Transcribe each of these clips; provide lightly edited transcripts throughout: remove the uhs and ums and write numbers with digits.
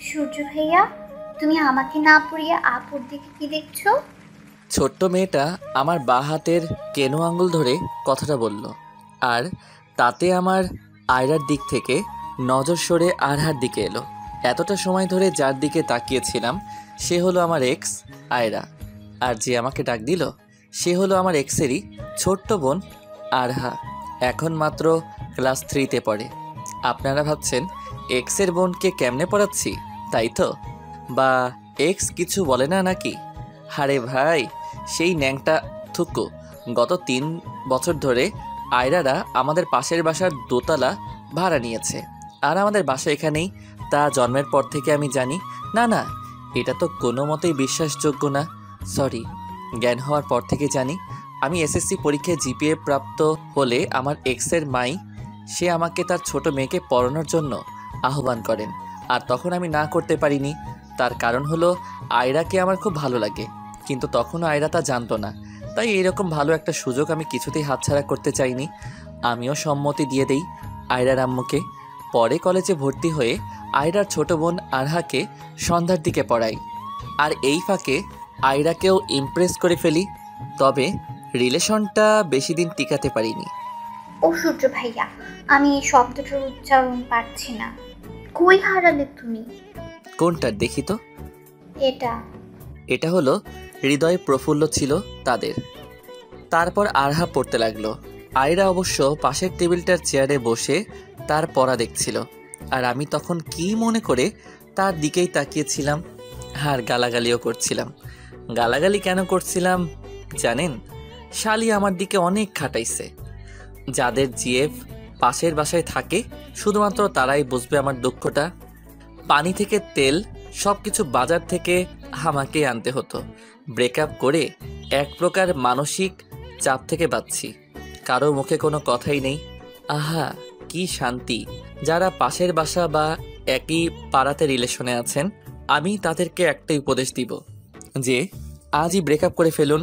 সূর্য ভাইয়া, তুমি আমাকে না পড়িয়ে আপুর দিকে কি দেখছো? ছোট্ট মেয়েটা আমার বাঁ হাতের কেনো আঙুল ধরে কথাটা বলল, আর তাতে আমার আয়রার দিক থেকে নজর সরে আরহার দিকে এলো। এতটা সময় ধরে যার দিকে তাকিয়েছিলাম সে হলো আমার এক্স আয়রা, আর যে আমাকে ডাক দিল সে হলো আমার এক্সেরই ছোট্ট বোন আরহা। এখন মাত্র ক্লাস 3-তে পড়ে। আপনারা ভাবছেন এক্সের বোনকে কেমনে পড়াচ্ছি, তাই তো? বা এক্স কিছু বলে না নাকি? আরে ভাই, সেই ন্যাংটা থুকু গত 3 বছর ধরে আয়রারা আমাদের পাশের বাসার দোতলা ভাড়া নিয়েছে, আর আমাদের বাসা এখানেই। তা জন্মের পর থেকে আমি জানি। না না, এটা তো কোনো মতেই বিশ্বাসযোগ্য না। সরি, জ্ঞান হওয়ার পর থেকে জানি। আমি এসএসসি পরীক্ষায় জিপিএ প্রাপ্ত হলে আমার এক্সের মাই সে আমাকে তার ছোট মেয়েকে পড়ানোর জন্য আহ্বান করেন, আর তখন আমি না করতে পারিনি। তার কারণ হলো আয়রাকে আমার খুব ভালো লাগে, কিন্তু তখনও আয়রা তা জানতো না। তাই এইরকম ভালো একটা সুযোগ আমি কিছুতেই হাতছাড়া করতে চাইনি। আমিও সম্মতি দিয়ে দেই আয়রার আম্মুকে। পরে কলেজে ভর্তি হয়ে আয়রার ছোট বোন আরহাকে সন্ধ্যার দিকে পড়াই, আর এই ফাঁকে আয়রাকেও ইমপ্রেস করে ফেলি। তবে রিলেশনটা বেশি দিন টিকাতে পারিনি। ও সূর্য ভাইয়া, আমি এই শব্দটার উচ্চারণ পারছি না। কই হারালে তুমি? কোনটার দেখি তো? এটা। এটা হলো হৃদয় প্রফুল্ল ছিল তাদের। তারপর আরহা পড়তে লাগলো। আয়রা অবশ্য পাশের টেবিলটার চেয়ারে বসে তার পড়া দেখছিল, আর আমি তখন কি মনে করে তার দিকেই তাকিয়েছিলাম, আর গালাগালিও করছিলাম। গালাগালি কেন করছিলাম জানেন? শালি আমার দিকে অনেক খাটাইছে। যাদের জিএফ পাশের বাসায় থাকে শুধুমাত্র তারাই বুঝবে আমার দুঃখটা। পানি থেকে তেল সব কিছু বাজার থেকে আমাকে আনতে হতো। ব্রেকআপ করে এক প্রকার মানসিক চাপ থেকে বাঁচছি। কারো মুখে কোনো কথাই নেই। আহা, কি শান্তি! যারা পাশের বাসা বা একই পাড়াতে রিলেশনে আছেন, আমি তাদেরকে একটাই উপদেশ দিব যে আজই ব্রেকআপ করে ফেলুন।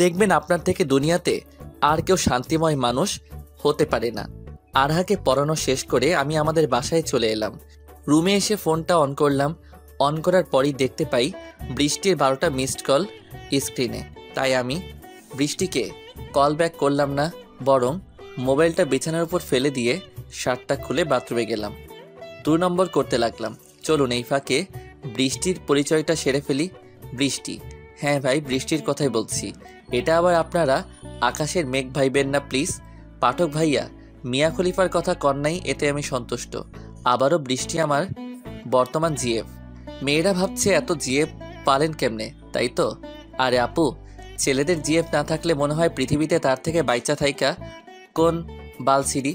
দেখবেন আপনার থেকে দুনিয়াতে আর কেউ শান্তিময় মানুষ হতে পারে না। আরহাকে পড়ানো শেষ করে আমি আমাদের বাসায় চলে এলাম। রুমে এসে ফোনটা অন করলাম। অন করার পরই দেখতে পাই বৃষ্টির 12টা মিসড কল স্ক্রিনে। তাই আমি বৃষ্টিকে কল ব্যাক করলাম না, বরং মোবাইলটা বিছানার উপর ফেলে দিয়ে শার্টটা খুলে বাথরুমে গেলাম। 2 নম্বর করতে লাগলাম। চলুন এই ফাঁকে বৃষ্টির পরিচয়টা সেরে ফেলি। বৃষ্টি, হ্যাঁ ভাই, বৃষ্টির কথাই বলছি। এটা আবার আপনারা আকাশের মেঘ ভাইবেন না প্লিজ। পাঠক ভাইয়া, মিয়া খলিফার কথা কন্যাই, এতে আমি সন্তুষ্ট। আবারও বৃষ্টি আমার বর্তমান জিএফ। মেয়েরা ভাবছে এত জিএফ পালেন কেমনে, তাই তো? আরে আপু, ছেলেদের জিএফ না থাকলে মনে হয় পৃথিবীতে তার থেকে বাইচা থাইকা কোন বালছিরি।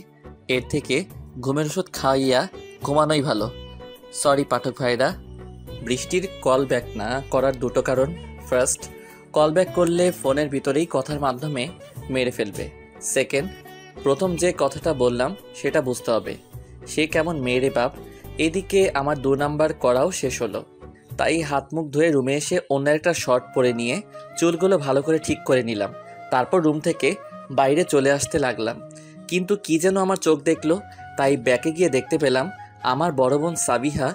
এর থেকে ঘুমের ওষুধ খাইয়া ঘুমানোই ভালো। সরি পাঠক ভাইরা। বৃষ্টির কল ব্যাক না করার 2টো কারণ। ফার্স্ট, কল ব্যাক করলে ফোনের ভিতরেই কথার মাধ্যমে মেরে ফেলবে। সেকেন্ড, প্রথম যে কথাটা বললাম সেটা বুঝতে হবে সে কেমন মেয়েরে বাপ। এদিকে আমার 2 নাম্বার করাও শেষ হলো। তাই হাত মুখ ধুয়ে রুমে এসে অন্য একটা শর্ট পরে নিয়ে চুলগুলো ভালো করে ঠিক করে নিলাম। তারপর রুম থেকে বাইরে চলে আসতে লাগলাম, কিন্তু কি যেন আমার চোখ দেখলো। তাই ব্যাকে গিয়ে দেখতে পেলাম আমার বড় বোন সাবিহা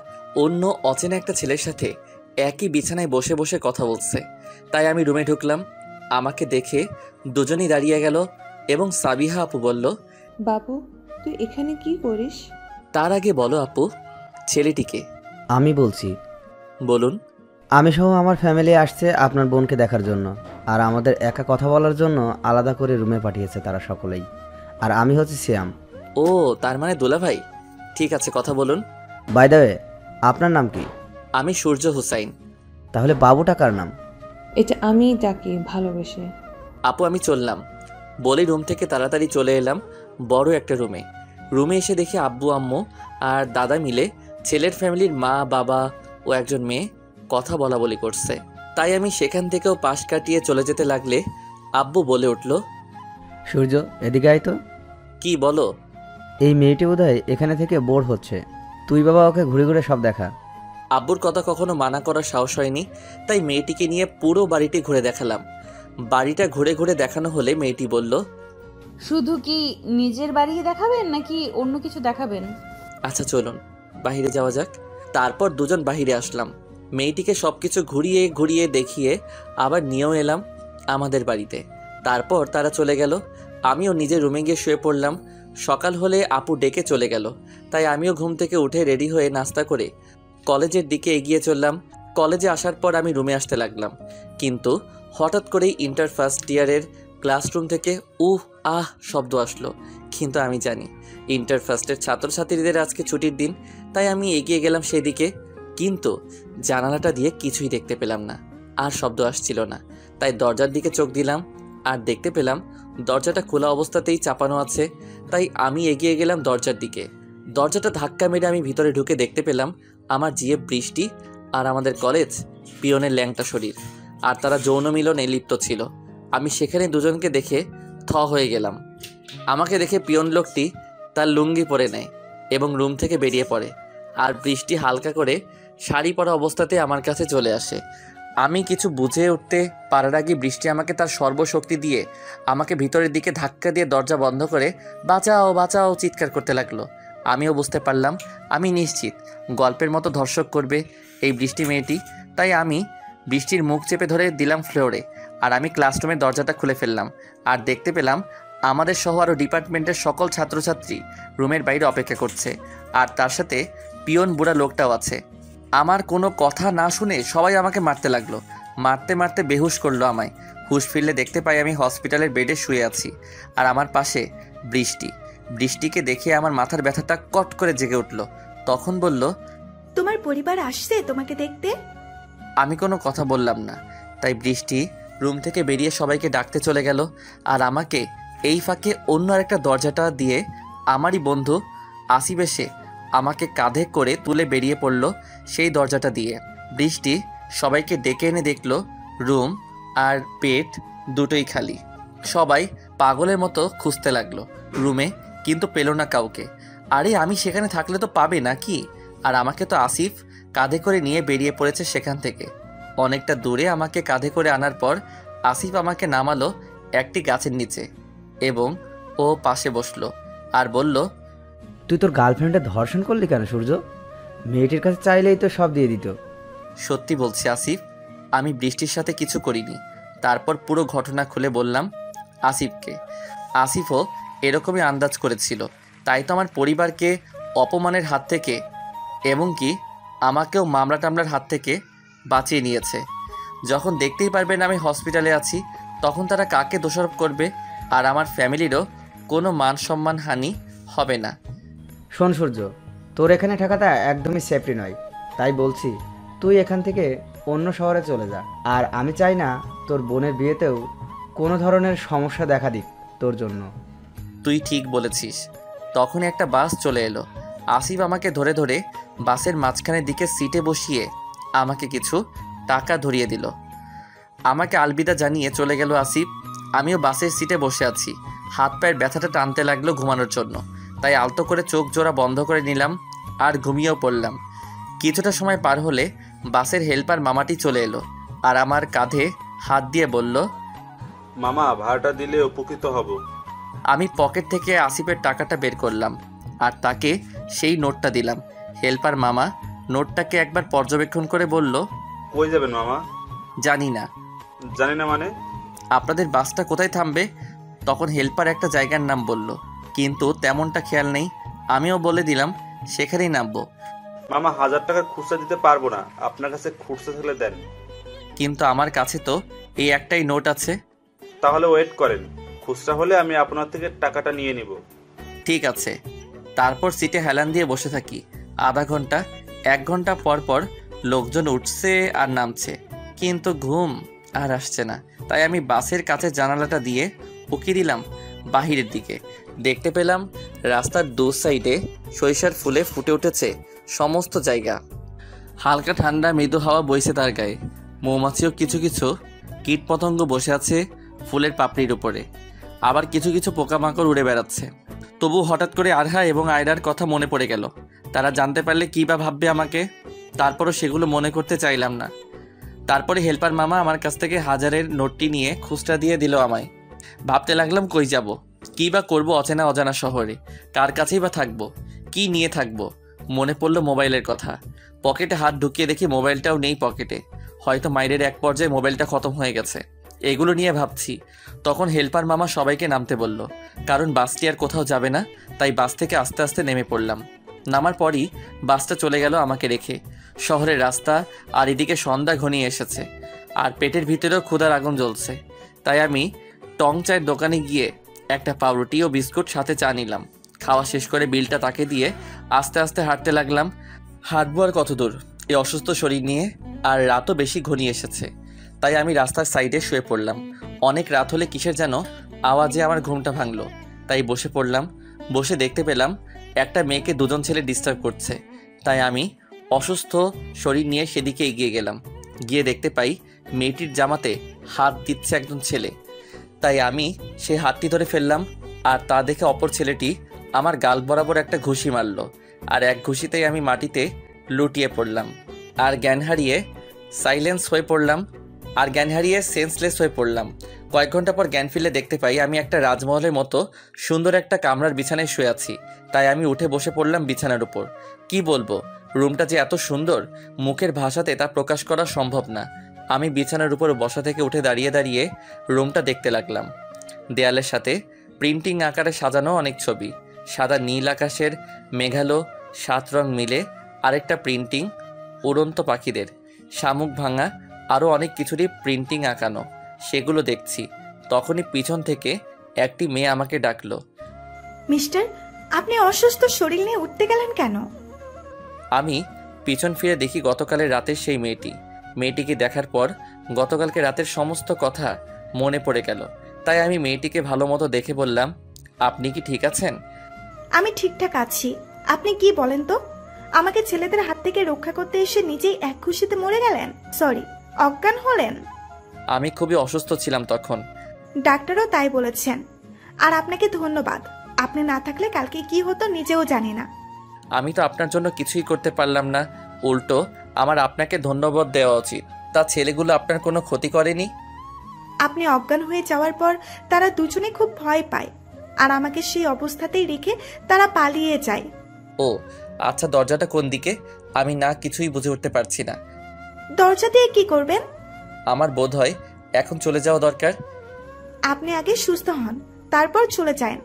অন্য অচেনা একটা ছেলের সাথে একই বিছানায় বসে বসে কথা বলছে। তাই আমি রুমে ঢুকলাম। আমাকে দেখে দুজনেই দাঁড়িয়ে গেল এবং সাবিহা আপু বলল, বাবু, তুই এখানে কি করিস? তার আগে বলো আপু, ছেলেটিকে? আমি বলছি। বলুন। আমি সহ আমার ফ্যামিলি আসছে আপনার বোনকে দেখার জন্য, আর আমাদের একা কথা বলার জন্য আলাদা করে রুমে পাঠিয়েছে তারা সকলেই। আর আমি হচ্ছে সিয়াম। ও, তার মানে দোলা ভাই। ঠিক আছে, কথা বলুন। বাই দ্য ওয়ে, আপনার নাম কি? আমি সূর্য হুসাইন। তাহলে বাবুটা কার নাম? এটা আমি ডাকি ভালোবেসে। আপু আমি চললাম বলে রুম থেকে তাড়াতাড়ি চলে এলাম বড় একটা রুমে। রুমে এসে দেখি আব্বু আম্মু আর দাদা মিলে ছেলের ফ্যামিলির মা বাবা ও একজন মেয়ে কথা বলা বলি করছে। তাই আমি সেখান থেকেও পাশ কাটিয়ে চলে যেতে লাগলে আব্বু বলে উঠল, সূর্য, এদিকে আয় তো। কি বলো? এই মেয়েটি বোধহয় এখানে থেকে বোর হচ্ছে, তুই বাবা ওকে ঘুরে ঘুরে সব দেখা। আব্বুর কথা কখনো মানা করার সাহস হয়নি, তাই মেয়েটিকে নিয়ে পুরো বাড়িটি ঘুরে দেখালাম। বাড়িটা ঘুরে ঘুরে দেখানো হলে মেয়েটি বলল, শুধু কি নিজের বাড়ি দেখাবেন নাকি অন্য কিছু দেখাবেন? আচ্ছা চলুন বাইরে যাওয়া যাক। তারপর দুজন বাহিরে আসলাম। মেয়েটিকে সব কিছু ঘুরিয়ে ঘুরিয়ে দেখিয়ে আবার নিয়েও এলাম আমাদের বাড়িতে। তারপর তারা চলে গেল। আমিও নিজের রুমে গিয়ে শুয়ে পড়লাম। সকাল হলে আপু ডেকে চলে গেল, তাই আমিও ঘুম থেকে উঠে রেডি হয়ে নাস্তা করে কলেজের দিকে এগিয়ে চললাম। কলেজে আসার পর আমি রুমে আসতে লাগলাম, কিন্তু হঠাৎ করেই ইন্টার ফার্স্ট ইয়ারের ক্লাসরুম থেকে আহ শব্দ আসলো। কিন্তু আমি জানি ইন্টার ফার্স্টের ছাত্রছাত্রীদের আজকে ছুটির দিন, তাই আমি এগিয়ে গেলাম সেদিকে। কিন্তু জানালাটা দিয়ে কিছুই দেখতে পেলাম না, আর শব্দ আসছিল না। তাই দরজার দিকে চোখ দিলাম, আর দেখতে পেলাম দরজাটা খোলা অবস্থাতেই চাপানো আছে। তাই আমি এগিয়ে গেলাম দরজার দিকে। দরজাটা ধাক্কা মেরে আমি ভিতরে ঢুকে দেখতে পেলাম আমার জিএফ বৃষ্টি আর আমাদের কলেজ পিয়নের ল্যাংটা শরীর, আর তারা যৌন মিলনে লিপ্ত ছিল। আমি সেখানে দুজনকে দেখে থ হয়ে গেলাম। আমাকে দেখে পিয়ন লোকটি তার লুঙ্গি পরে নেয় এবং রুম থেকে বেরিয়ে পড়ে, আর বৃষ্টি হালকা করে শাড়ি পরা অবস্থাতে আমার কাছে চলে আসে। আমি কিছু বুঝে উঠতে পারার আগে বৃষ্টি আমাকে তার সর্বশক্তি দিয়ে আমাকে ভিতরের দিকে ধাক্কা দিয়ে দরজা বন্ধ করে বাঁচাও বাঁচাও চিৎকার করতে লাগলো। আমিও বুঝতে পারলাম আমি নিশ্চিত গল্পের মতো ধর্ষক করবে এই বৃষ্টি মেয়েটি। তাই আমি বৃষ্টির মুখ চেপে ধরে দিলাম ফ্লোরে, আর আমি ক্লাসরুমের দরজাটা খুলে ফেললাম। আর দেখতে পেলাম আমাদের সহ আরও ডিপার্টমেন্টের সকল ছাত্রছাত্রী রুমের বাইরে অপেক্ষা করছে, আর তার সাথে পিয়ন বুড়া লোকটাও আছে। আমার কোনো কথা না শুনে সবাই আমাকে মারতে লাগলো। মারতে মারতে বেহুশ করলো আমায়। হুশ ফিরলে দেখতে পাই আমি হসপিটালের বেডে শুয়ে আছি, আর আমার পাশে বৃষ্টি। বৃষ্টিকে দেখে আমার মাথার ব্যথাটা কট করে জেগে উঠল। তখন বলল, তোমার পরিবার আসছে তোমাকে দেখতে। আমি কোনো কথা বললাম না। তাই বৃষ্টি রুম থেকে বেরিয়ে সবাইকে ডাকতে চলে গেল, আর আমাকে এই ফাঁকে অন্য আরেকটা দরজাটা দিয়ে আমারই বন্ধু আসিফ এসে আমাকে কাঁধে করে তুলে বেরিয়ে পড়ল সেই দরজাটা দিয়ে। বৃষ্টি সবাইকে ডেকে এনে দেখল রুম আর পেট দুটোই খালি। সবাই পাগলের মতো খুঁজতে লাগলো রুমে, কিন্তু পেল না কাউকে। আরে আমি সেখানে থাকলে তো পাবে না কি? আর আমাকে তো আসিফ কাঁধে করে নিয়ে বেরিয়ে পড়েছে সেখান থেকে। অনেকটা দূরে আমাকে কাঁধে করে আনার পর আসিফ আমাকে নামালো একটি গাছের নিচে, এবং ও পাশে বসলো আর বলল, তুই তোর গার্লফ্রেন্ডে ধর্ষণ করলি কেন সূর্য? মেয়েটির কাছে চাইলেই তো সব দিয়ে দিত। সত্যি বলছি আসিফ, আমি বৃষ্টির সাথে কিছু করিনি। তারপর পুরো ঘটনা খুলে বললাম আসিফকে। আসিফও এরকমই আন্দাজ করেছিল, তাই তো আমার পরিবারকে অপমানের হাত থেকে এমনকি আমাকেও মামলা টামলার হাত থেকে বাঁচিয়ে নিয়েছে। যখন দেখতেই পারবেন আমি হসপিটালে আছি, তখন তারা কাকে দোষারোপ করবে? আর আমার ফ্যামিলিরও কোনো মান সম্মান হানি হবে না। শোন সূর্য, তোর এখানে থাকাটা একদমই সেফটি নয়। তাই বলছি তুই এখান থেকে অন্য শহরে চলে যা। আর আমি চাই না তোর বোনের বিয়েতেও কোনো ধরনের সমস্যা দেখা দিক তোর জন্য। তুই ঠিক বলেছিস। তখনই একটা বাস চলে এলো। আসিফ আমাকে ধরে ধরে বাসের মাঝখানের দিকে সিটে বসিয়ে আমাকে কিছু টাকা ধরিয়ে দিল। আমাকে আলবিদা জানিয়ে চলে গেল আসিফ। আমিও বাসের সিটে বসে আছি। হাত পায়ের ব্যথাটা টানতে লাগলো ঘুমানোর জন্য, তাই আলতো করে চোখ জোড়া বন্ধ করে নিলাম আর ঘুমিয়েও পড়লাম। কিছুটা সময় পার হলে বাসের হেল্পার মামাটি চলে এলো আর আমার কাঁধে হাত দিয়ে বলল, মামা ভাড়াটা দিলে উপকৃত হব। আমি পকেট থেকে আসিফের টাকাটা বের করলাম আর তাকে সেই নোটটা দিলাম। হেল্পার মামা নোটটাকে একবার পর্যবেক্ষণ করে বলল, কই যাবেন মামা? জানি না। জানি না মানে? আপনাদের বাসটা কোথায় থামবে? তখন হেল্পার একটা জায়গার নাম বলল, কিন্তু তেমনটা খেয়াল নেই। আমিও বলে দিলাম সেখানেই নামবো। মামা 1000 টাকা খুচরা দিতে পারবো না, আপনার কাছে খুচরা থাকলে দেন। কিন্তু আমার কাছে তো এই একটাই নোট আছে। তাহলে ওয়েট করেন, খুচরা হলে আমি আপনার থেকে টাকাটা নিয়ে নিব। ঠিক আছে। তারপর সিটে হেলান দিয়ে বসে থাকি আধা ঘন্টা। 1 ঘন্টা পর পর লোকজন উঠছে আর নামছে, কিন্তু ঘুম আর আসছে না। তাই আমি বাসের কাছে জানালাটা দিয়ে উকি দিলাম বাহিরের দিকে। দেখতে পেলাম রাস্তার দু সাইডে সরিষার ফুলে ফুটে উঠেছে সমস্ত জায়গা। হালকা ঠান্ডা মৃদু হাওয়া বইছে তার গায়ে। মৌমাছিও কিছু কিছু কীটপতঙ্গ বসে আছে ফুলের পাপড়ির উপরে, আবার কিছু কিছু পোকামাকড় উড়ে বেড়াচ্ছে। তবু হঠাৎ করে আরহা এবং আয়রার কথা মনে পড়ে গেল। তারা জানতে পারলে কী বা ভাববে আমাকে। তারপরও সেগুলো মনে করতে চাইলাম না। তারপরে হেল্পার মামা আমার কাছ থেকে 1000-এর নোটটি নিয়ে খুচরা দিয়ে দিল আমায়। ভাবতে লাগলাম কই যাব, কী বা করবো অচেনা অজানা শহরে, কার কাছেই বা থাকবো, কি নিয়ে থাকবো। মনে পড়ল মোবাইলের কথা। পকেটে হাত ঢুকিয়ে দেখি মোবাইলটাও নেই পকেটে। হয়তো মাইরের এক পর্যায়ে মোবাইলটা খতম হয়ে গেছে। এগুলো নিয়ে ভাবছি, তখন হেল্পার মামা সবাইকে নামতে বলল, কারণ বাসটি আর কোথাও যাবে না। তাই বাস থেকে আস্তে আস্তে নেমে পড়লাম। নামার পরই বাসটা চলে গেল আমাকে রেখে। শহরের রাস্তা, আর এদিকে সন্ধ্যা ঘনিয়ে এসেছে, আর পেটের ভিতরেও ক্ষুধার আগুন জ্বলছে। তাই আমি টং চায়ের দোকানে গিয়ে একটা পাউরুটি ও বিস্কুট সাথে চা নিলাম। খাওয়া শেষ করে বিলটা তাকে দিয়ে আস্তে আস্তে হাঁটতে লাগলাম। হাঁটবো আর কত দূর এই অসুস্থ শরীর নিয়ে, আর রাতও বেশি ঘনিয়ে এসেছে। তাই আমি রাস্তার সাইডে শুয়ে পড়লাম। অনেক রাত হলে কিসের যেন আওয়াজে আমার ঘুমটা ভাঙলো। তাই বসে পড়লাম। বসে দেখতে পেলাম একটা মেয়েকে দুজন ছেলে ডিস্টার্ব করছে। তাই আমি অসুস্থ শরীর নিয়ে সেদিকে এগিয়ে গেলাম। গিয়ে দেখতে পাই মেয়েটির জামাতে হাত দিচ্ছে একজন ছেলে। তাই আমি সেই হাতটি ধরে ফেললাম, আর তা দেখে অপর ছেলেটি আমার গাল বরাবর একটা ঘুষি মারল। আর এক ঘুষিতেই আমি মাটিতে লুটিয়ে পড়লাম, আর জ্ঞান হারিয়ে সেন্সলেস হয়ে পড়লাম। কয়েক ঘন্টা পর জ্ঞান ফিরলে দেখতে পাই আমি একটা রাজমহলের মতো সুন্দর একটা কামরার বিছানায় শুয়ে আছি। তাই আমি উঠে বসে পড়লাম বিছানার উপর। কি বলবো, রুমটা যে এত সুন্দর, মুখের ভাষাতে তা প্রকাশ করা সম্ভব না। আমি বিছানার উপর বসা থেকে উঠে দাঁড়িয়ে দাঁড়িয়ে রুমটা দেখতে লাগলাম। দেয়ালের সাথে প্রিন্টিং আকারে সাজানো অনেক ছবি, সাদা নীল আকাশের মেঘালো 7 রং মিলে আরেকটা প্রিন্টিং, উড়ন্ত পাখিদের, শামুক ভাঙা, আরও অনেক কিছুরই প্রিন্টিং আঁকানো। সেগুলো দেখছি। তখনই পিছন থেকে একটি মেয়ে আমাকে ডাকলো। মিস্টার, আপনি অসুস্থ শরীর নিয়ে উঠতে গেলেন কেন? আমি পিছন ফিরে দেখি গতকালের রাতের সেই মেয়েটিকে দেখার পর গতকালকে রাতের সমস্ত কথা মনে পড়ে গেল। তাই আমি মেয়েটিকে ভালো মতো দেখে বললাম, আপনি কি ঠিক আছেন? আমি ঠিকঠাক আছি। আপনি কি বলেন তো? আমাকে ছেলেদের হাত থেকে রক্ষা করতে এসে নিজেই এক খুশিতে মরে গেলেন, সরি অজ্ঞান হলেন। আমি খুবই অসুস্থ ছিলাম তখন। ডাক্তারও তাই বলেছেন। আর আপনাকে ধন্যবাদ। আপনি না থাকলে কালকে কি হতো নিজেও জানি না। আমি তো আপনার জন্য কিছুই করতে পারলাম না, উল্টো আমার আপনাকে ধন্যবাদ দেওয়া উচিত। তা ছেলেগুলো আপনার কোনো ক্ষতি করেনি? আপনি অজ্ঞান হয়ে যাওয়ার পর তারা দুজনে খুব ভয় পায়, আর আমাকে সেই অবস্থাতেই রেখে তারা পালিয়ে যায়। ও আচ্ছা, দরজাটা কোন দিকে? আমি না কিছুই বুঝে উঠতে পারছি না। দরজা দিয়ে কি করবেন? আমার বোধ হয় এখন চলে যাওয়া দরকার। আপনি আগে সুস্থ হন, তারপর চলে যান।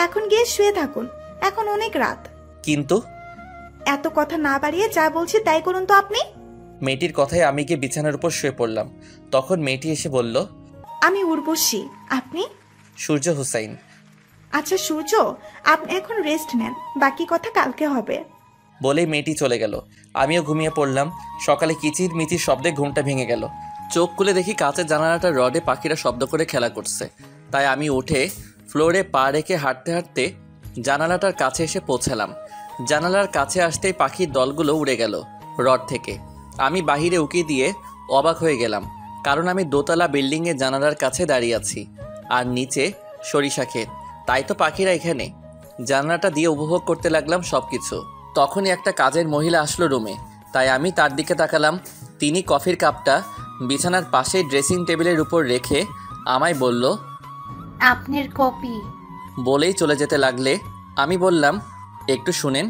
এখন গিয়ে শুয়ে থাকুন, এখন অনেক রাত। কিন্তু এত কথা না বাড়িয়ে যা বলছি তাই করুন তো আপনি। মেয়েটির কথায় আমি গিয়ে বিছানার উপর শুয়ে পড়লাম। তখন মেয়েটি এসে বলল, আমি উর্বশী। আপনি? সূর্য হুসাইন। আচ্ছা সূর্য, আপনি এখন রেস্ট নেন, বাকি কথা কালকে হবে। বলেই মেয়েটি চলে গেল। আমিও ঘুমিয়ে পড়লাম। সকালে কিচির মিচির শব্দে ঘুমটা ভেঙে গেল। চোখ খুলে দেখি কাঁচের জানালাটার রডে পাখিরা শব্দ করে খেলা করছে। তাই আমি উঠে ফ্লোরে পা রেখে হাঁটতে হাঁটতে জানালাটার কাছে এসে পৌঁছালাম। জানালার কাছে আসতেই পাখির দলগুলো উড়ে গেল রড থেকে। আমি বাহিরে উকি দিয়ে অবাক হয়ে গেলাম, কারণ আমি দোতলা বিল্ডিংয়ের জানালার কাছে দাঁড়িয়ে আছি, আর নিচে সরিষা ক্ষেত। তাই তো পাখিরা এখানে। জানালাটা দিয়ে উপভোগ করতে লাগলাম সব কিছু। তখনই একটা কাজের মহিলা আসলো রুমে। তাই আমি তার দিকে তাকালাম। তিনি কফির কাপটা বিছানার পাশে ড্রেসিং টেবিলের উপর রেখে আমায় বলল, আপনার কপি। বলেই চলে যেতে লাগলে। আমি বললাম, একটু শুনেন।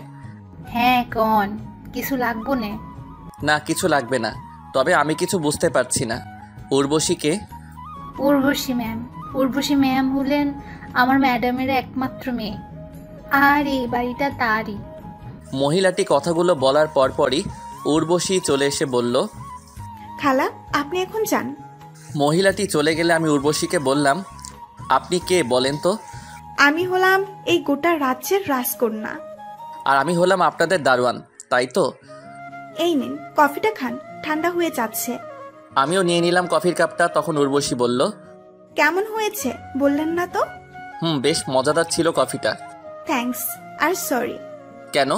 হ্যাঁ কন, কিছু লাগবো না? না, কিছু লাগবে না, তবে আমি কিছু বুঝতে পারছি না। উর্বশীকে? উর্বশী ম্যাম হলেন আমার ম্যাডামের একমাত্র মেয়ে, আর এই বাড়িটা তারই। মহিলাটি কথাগুলো বলার পরপরই উর্বশী চলে এসে বলল, খালা আপনি এখন যান। মহিলাটি চলে গেলে আমি উর্বশীকে বললাম, আপনি কে বলেন তো? আমি হলাম এই গোটা রাজ্যের রাজকন্যা। আর আমি হলাম আপনাদের দারোয়ান, তাই তো? এই নিন কফিটা খান, ঠান্ডা হয়ে যাচ্ছে। আমিও নিয়ে নিলাম কফির কাপটা। তখন উর্বশী বলল, কেমন হয়েছে বললেন না তো? বেশ মজাদার ছিল কফিটা। থ্যাঙ্কস। আর সরি। কেন?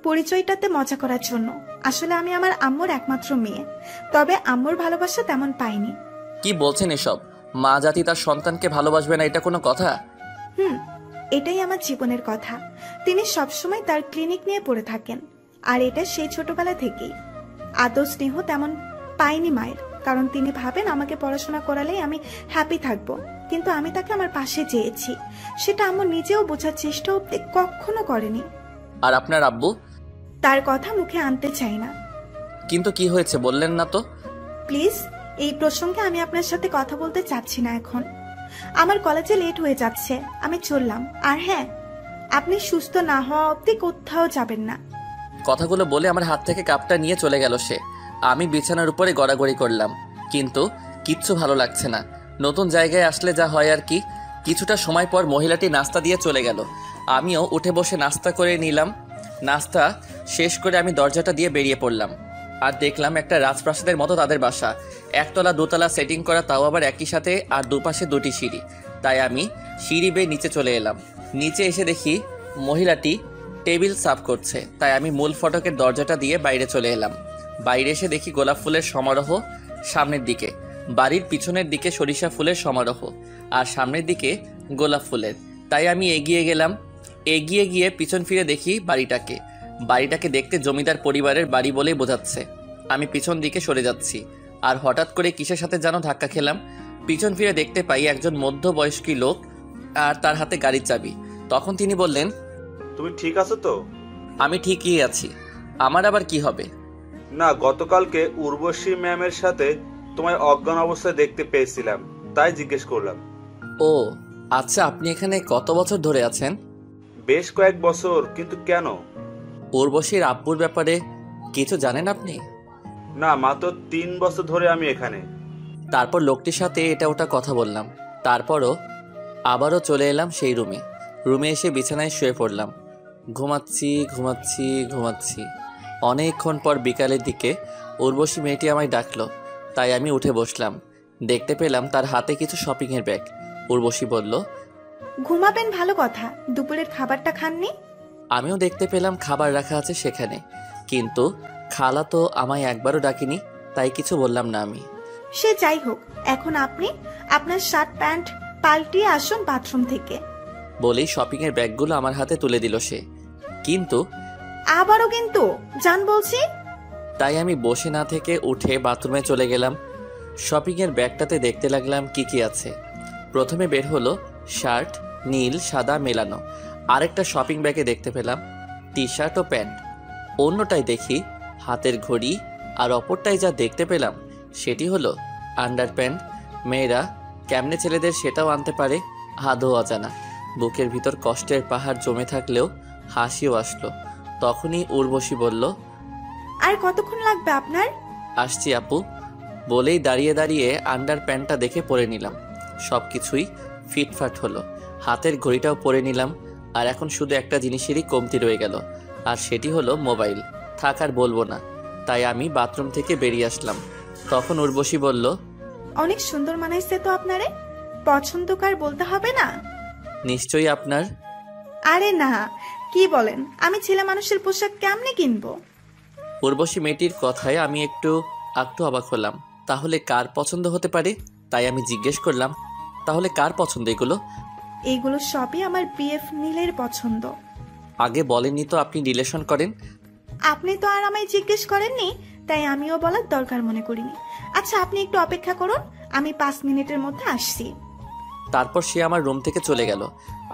পরিচয়টাতে মজা করার জন্য। আসলে আমি আমার আম্মুর একমাত্র মেয়ে, তবে আম্মুর ভালোবাসা তেমন পাইনি। কি বলছেন এসব? মা জাতি তার সন্তানকে ভালোবাসবে না, এটা কোনো কথা? এটাই আমার জীবনের কথা। তিনি সবসময় তার ক্লিনিক নিয়ে পড়ে থাকেন, আর এটা সেই ছোটবেলা থেকেই। আদর স্নেহ তেমন পাইনি মায়ের, কারণ তিনি ভাবেন আমাকে পড়াশোনা করালেই আমি হ্যাপি থাকবো। কিন্তু আমি তাকে আমার পাশে চেয়েছি, সেটা আম্মু নিজেও বোঝার চেষ্টাও কখনো করেনি। আর আপনার আব্বু? তার কথা মুখে আনতে চাই না, কিন্তু কি হয়েছে বললেন না তো? প্লিজ, এই প্রসঙ্গে আমি আপনার সাথে কথা বলতে চাচ্ছি না এখন। আমার কলেজে লেট হয়ে যাচ্ছে, আমি চললাম। আর হ্যাঁ, আপনি সুস্থ না হওয়া অবধি কোথাও যাবেন না। কথাগুলো বলে আমার হাত থেকে কাপটা নিয়ে চলে গেল সে। আমি বিছানার উপরে গড়াগড়ি করলাম, কিন্তু কিচ্ছু ভালো লাগছে না। নতুন জায়গায় আসলে যা হয় আর কি। কিছুটা সময় পর মহিলাটি নাস্তা দিয়ে চলে গেল। আমিও উঠে বসে নাস্তা করে নিলাম। নাস্তা শেষ করে আমি দরজাটা দিয়ে বেরিয়ে পড়লাম, আর দেখলাম একটা রাজপ্রাসাদের মতো তাদের বাসা। একতলা দোতলা সেটিং করা, তাও আবার একই সাথে, আর দুপাশে দুটি সিঁড়ি। তাই আমি সিঁড়ি বেয়ে নিচে চলে এলাম। নিচে এসে দেখি মহিলাটি টেবিল সাফ করছে, তাই আমি মূল ফটকের দরজাটা দিয়ে বাইরে চলে এলাম। বাইরে এসে দেখি গোলাপ ফুলের সমারোহ সামনের দিকে, বাড়ির পিছনের দিকে সরিষা ফুলের সমারোহ, আর সামনের দিকে গোলাপ ফুলের। তাই আমি এগিয়ে গেলাম। এগিয়ে গিয়ে পিছন ফিরে দেখি বাড়িটাকে দেখতে জমিদার পরিবারের বাড়ি বলেই বোঝাচ্ছে। আমি পিছন দিকে সরে যাচ্ছি, আর হঠাৎ করে কিসের সাথে যেন ধাক্কা খেলাম। পিছন ফিরে দেখতে পাই একজন মধ্যবয়স্ক লোক, আর তার হাতে গাড়ির চাবি। তখন তিনি বললেন, তুমি ঠিক আছো তো? আমি ঠিকই আছি, আমার আবার কি হবে? না, গতকালকে উর্বশী ম্যামের সাথে তোমায় অজ্ঞান অবস্থায় দেখতে পেয়েছিলাম, তাই জিজ্ঞেস করলাম। ও আচ্ছা, আপনি এখানে কত বছর ধরে আছেন? বেশ কয়েক বছর। কিন্তু কেন? উর্বশীর আব্বুর ব্যাপারে কিছু জানেন আপনি? না, মাত্র 3 বছর ধরে আমি এখানে। তারপর লোকটির সাথে এটা ওটা কথা বললাম। তারপরও আবারও চলে এলাম সেই রুমে এসে বিছানায় শুয়ে পড়লাম। ঘুমাচ্ছি। অনেকক্ষণ পর বিকালের দিকে উর্বশী মেয়েটি আমায় ডাকলো, তাই আমি উঠে বসলাম। দেখতে পেলাম তার হাতে কিছু শপিংয়ের ব্যাগ। উর্বশী বলল, ঘুমাবেন, ভালো কথা। দুপুরের খাবারটা খাননি? আমিও দেখতে পেলাম খাবার রাখা আছে সেখানে, কিন্তু খালা তো আমায় একবারও ডাকিনি, তাই কিছু বললাম না আমি। সে যাই হোক, এখন আপনি আপনার শার্ট প্যান্ট পাল্টিয়ে আসুন বাথরুম থেকে। বলেই শপিংয়ের ব্যাগগুলো আমার হাতে তুলে দিল সে। কিন্তু আবারও কিন্তু জান বলছি। তাই আমি বসে না থেকে উঠে বাথরুমে চলে গেলাম। শপিংয়ের ব্যাগটাতে দেখতে লাগলাম কি কি আছে। প্রথমে বের হলো শার্ট, নীল সাদা মেলানো। আরেকটা শপিং ব্যাগে দেখতে পেলাম টি শার্ট ও প্যান্ট। অন্যটায় দেখি হাতের ঘড়ি, আর অপরটায় যা দেখতে পেলাম সেটি হলো আন্ডার প্যান্ট। মেয়েরা কেমনে ছেলেদের সেটাও আনতে পারে, আদৌ অজানা। বুকের ভিতর কষ্টের পাহাড় জমে থাকলেও হাসিও আসলো। তখনই উর্বশী বলল, আর কতক্ষণ লাগবে আপনার? আসছি আপু। বলেই দাঁড়িয়ে দাঁড়িয়ে আন্ডার প্যান্টটা দেখে পরে নিলাম। সব কিছুই ফিটফাট হলো। হাতের ঘড়িটাও পরে নিলাম। আর এখন শুধু একটা জিনিসেরই কমতি রয়ে গেল, আর সেটি হলো মোবাইল। থাক আর বলবো না, তাই আমি বাথরুম থেকে বেরিয়ে আসলাম। তখন উর্বশী বলল, অনেক সুন্দর মানাইছে তো আপনারে, পছন্দকার বলতে হবে না? নিশ্চয়ই আপনার। আরে না, কি বলেন, আমি ছেলে মানুষের পোশাক কেমনে কিনবো? উর্বশী মেয়েটির কথায় আমি একটু অবাক হলাম। তাহলে কার পছন্দ হতে পারে? তাই আমি জিজ্ঞেস করলাম, তাহলে কার পছন্দ এগুলো? এইগুলো সবই আমার বিএফ নীলের পছন্দ। আগে বলেননি তো আপনি রিলেশন করেন। আপনি তো আর আমায় জিজ্ঞেস করেননি, তাই আমিও বলার দরকার মনে করিনি। আচ্ছা, আপনি একটু অপেক্ষা করুন, আমি 5 মিনিটের মধ্যে আসছি। তারপর সে আমার রুম থেকে চলে গেল।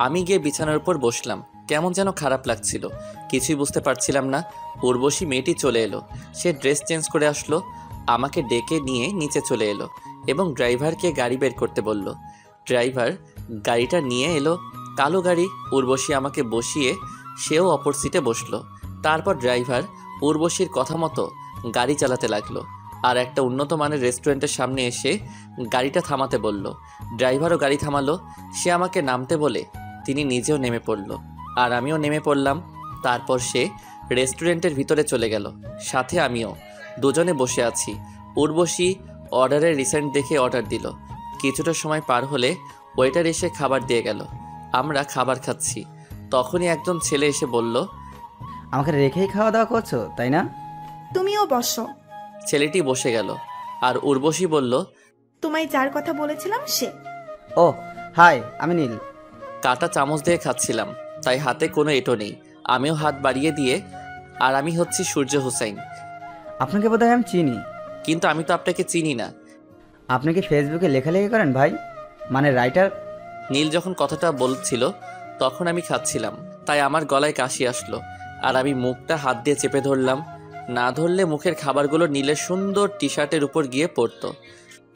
আমি গিয়ে বিছানার উপর বসলাম। কেমন যেন খারাপ লাগছিল, কিছুই বুঝতে পারছিলাম না। উর্বশী মেয়েটি চলে এলো। সে ড্রেস চেঞ্জ করে আসলো, আমাকে ডেকে নিয়ে নিচে চলে এলো এবং ড্রাইভারকে গাড়ি বের করতে বলল। ড্রাইভার গাড়িটা নিয়ে এলো, কালো গাড়ি। উর্বশী আমাকে বসিয়ে সেও অপর সিটে বসলো। তারপর ড্রাইভার উর্বশীর কথা মতো গাড়ি চালাতে লাগলো, আর একটা উন্নত মানের রেস্টুরেন্টের সামনে এসে গাড়িটা থামাতে বলল। ড্রাইভারও গাড়ি থামালো। সে আমাকে নামতে বলে তিনি নিজেও নেমে পড়ল, আর আমিও নেমে পড়লাম। তারপর সে রেস্টুরেন্টের ভিতরে চলে গেল, সাথে আমিও। দুজনে বসে আছি। উর্বশী অর্ডারের রিসেন্ট দেখে অর্ডার দিল। কিছুটা সময় পার হলে ওয়েটার এসে খাবার দিয়ে গেল। আমরা খাবার খাচ্ছি, তখনই একজন ছেলে এসে বলল, আমাকে রেখেই খাওয়া দাওয়া করছো তাই না? তুমিও বসো। ছেলেটি বসে গেল, আর উর্বশী বলল, তোমায় যার কথা বলেছিলাম সে। ও হাই, আমি নীল। কাটা চামচ দিয়ে খাচ্ছিলাম, তাই হাতে কোনো এঁটো নেই। আমিও হাত বাড়িয়ে দিয়ে, আর আমি হচ্ছি সূর্য হুসাইন। আপনাকে বোধহয় আমি চিনি। কিন্তু আমি তো আপনাকে চিনি না। আপনি কি ফেসবুকে লেখালেখি করেন ভাই, মানে রাইটার? নীল যখন কথাটা বলছিল তখন আমি খাচ্ছিলাম, তাই আমার গলায় কাশি আসলো, আর আমি মুখটা হাত দিয়ে চেপে ধরলাম। না ধরলে মুখের খাবারগুলো নীলের সুন্দর টি শার্টের উপর গিয়ে পড়তো।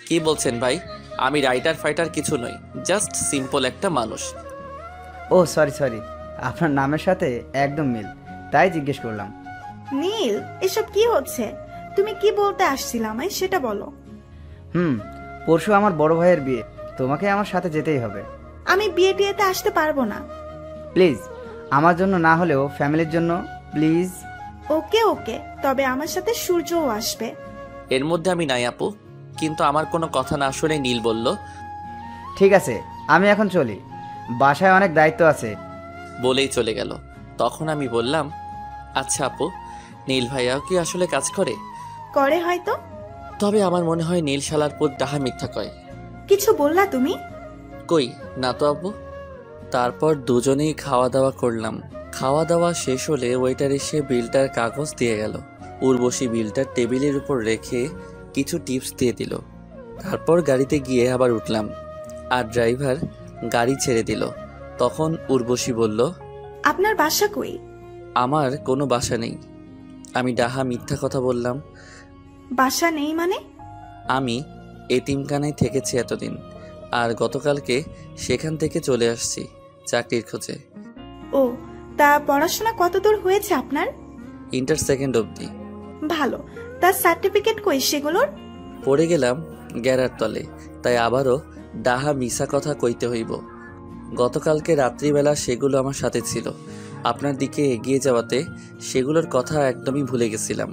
কি বলছেন ভাই? আমি রাইটার ফাইটার কিছু নই, জাস্ট সিম্পল একটা মানুষ। ও সরি, আপনার নামের সাথে একদম মিল, তাই জিজ্ঞেস করলাম। নীল, এসব কি হচ্ছে? তুমি কি বলতে আসছিলে আমায় সেটা বলো। পরশু আমার বড় ভাইয়ের বিয়ে, তোমাকে আমার সাথে যেতেই হবে। আমি বিয়ে টিয়েতে আসতে পারবো না। প্লিজ, আমার জন্য না হলেও ফ্যামিলির জন্য প্লিজ। ওকে, তবে আমার সাথে সূর্যও আসবে। এর মধ্যে আমি নাই আপু, কিন্তু আমার কোনো কথা না শুনে নীল বলল, ঠিক আছে, আমি এখন চলি, বাসায় অনেক দায়িত্ব আছে। বলেই চলে গেল। তখন আমি বললাম, আচ্ছা আপু, নীল ভাইয়াও কি আসলে কাজ করে? করে হয়তো। তবে আমার মনে হয় নীল শালার পুত ডাহা মিথ্যা কয়। কিছু বললা তুমি? কই না তো আপু। তারপর দুজনেই খাওয়া দাওয়া করলাম। খাওয়া দাওয়া শেষ হলে ওয়েটার এসে বিলটার কাগজ দিয়ে গেল। উর্বশী বিলটা টেবিলের উপর রেখে কিছু টিপস দিয়ে দিল। তারপর গাড়িতে গিয়ে আবার উঠলাম, আর ড্রাইভার গাড়ি ছেড়ে দিল। তখন উর্বশী বলল, আপনার বাসা কই? আমার কোনো বাসা নেই। আমি ডাহা মিথ্যা কথা বললাম। বাসা নেই মানে? আমি এতিমখানায় থেকেছি এতদিন, আর গতকালকে সেখান থেকে চলে আসছি চাকরির খোঁজে। ও, তা পড়াশোনা কতদূর হয়েছে আপনার? ইন্টার সেকেন্ড অবধি। ভালো, তার সার্টিফিকেট কই সেগুলোর? পড়ে গেলাম গ্যারার তলে, তাই আবারও ডাহা মিশা কথা কইতে হইব। গতকালকে রাত্রিবেলা সেগুলো আমার সাথে ছিল, আপনার দিকে এগিয়ে যাওয়াতে সেগুলোর কথা একদমই ভুলে গেছিলাম।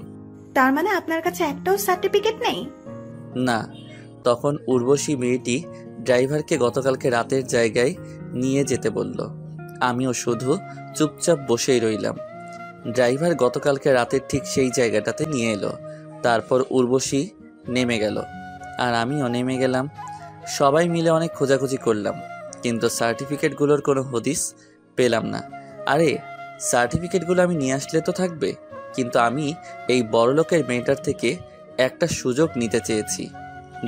তার মানে আপনার কাছে একটাও সার্টিফিকেট নেই? না। তখন উর্বশী মেয়েটি ড্রাইভারকে গতকালকে রাতের জায়গায় নিয়ে যেতে বলল। আমিও শুধু চুপচাপ বসেই রইলাম। ড্রাইভার গতকালকে রাতের ঠিক সেই জায়গাটাতে নিয়ে এলো। তারপর উর্বশী নেমে গেল, আর আমিও নেমে গেলাম। সবাই মিলে অনেক খোঁজাখুঁজি করলাম, কিন্তু সার্টিফিকেটগুলোর কোনো হদিস পেলাম না। আরে, সার্টিফিকেটগুলো আমি নিয়ে আসলে তো থাকবে, কিন্তু আমি এই বড়লোকের মেয়েটার থেকে একটা সুযোগ নিতে চেয়েছি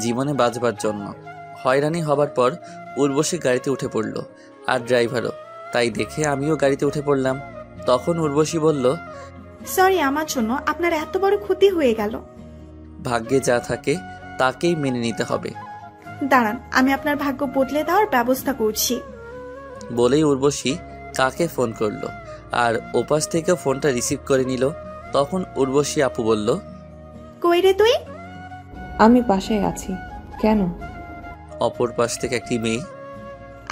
জীবনে বাঁচবার জন্য। হয়রানি হবার পর উর্বশী গাড়িতে উঠে পড়ল, আর ড্রাইভারও। তাই দেখে আমিও গাড়িতে উঠে পড়লাম। তখন উর্বশী বলল, সরি, আমার জন্য আপনার এত বড় ক্ষতি হয়ে গেল। ভাগ্যে যা থাকে তাকেই মেনে নিতে হবে। দাঁড়ান, আমি আপনার ভাগ্য বদলে দেওয়ার ব্যবস্থা করছি। বলেই উর্বশী কাকে ফোন করলো, আর ওপাশ থেকে ফোনটা রিসিভ করে নিল। তখন উর্বশী আপু বলল, কই রে তুই? আমি বাসায় আছি। কেন? অপর পাশ থেকে একটি মেয়ে,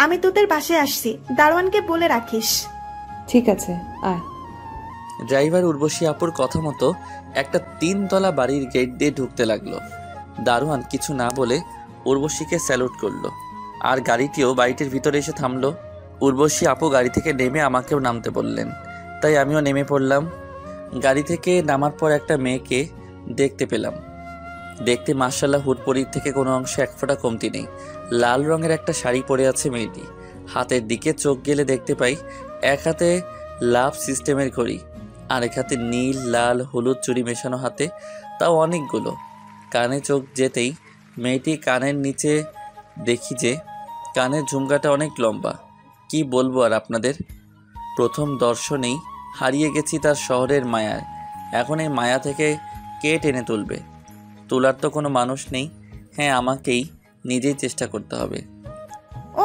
আমি তোদের বাসায় আসছি, দারোয়ানকে বলে রাখিস। ঠিক আছে, আয়। ড্রাইভার উর্বশী আপুর কথা মতো একটা 3 তলা বাড়ির গেট দিয়ে ঢুকতে লাগলো। দারোয়ান কিছু না বলে উর্বশীকে স্যালুট করলো, আর গাড়িটিও বাড়িটির ভিতরে এসে থামলো। উর্বশী আপু গাড়ি থেকে নেমে আমাকেও নামতে বললেন, তাই আমিও নেমে পড়লাম। গাড়ি থেকে নামার পর একটা মেয়েকে দেখতে পেলাম। দেখতে মাশাআল্লাহ হুটপরির থেকে কোনো অংশে এক ফোঁটা কমতি নেই। লাল রঙের একটা শাড়ি পরে আছে মেয়েটি। হাতের দিকে চোখ গেলে দেখতে পাই এক হাতে লাভ সিস্টেমের ঘড়ি, আরেক হাতে নীল লাল হলুদ চুড়ি মেশানো হাতে, তাও অনেকগুলো। কানে চোখ যেতেই মেয়েটি কানের নিচে দেখি যে কানের ঝুমকাটা অনেক লম্বা। কি বলবো আর আপনাদের, প্রথম দর্শনেই হারিয়ে গেছি তার শহরের মায়ায়। এখন এই মায়া থেকে কে টেনে তুলবে? তোলার তো কোনো মানুষ নেই। হ্যাঁ, আমাকেই নিজেই চেষ্টা করতে হবে।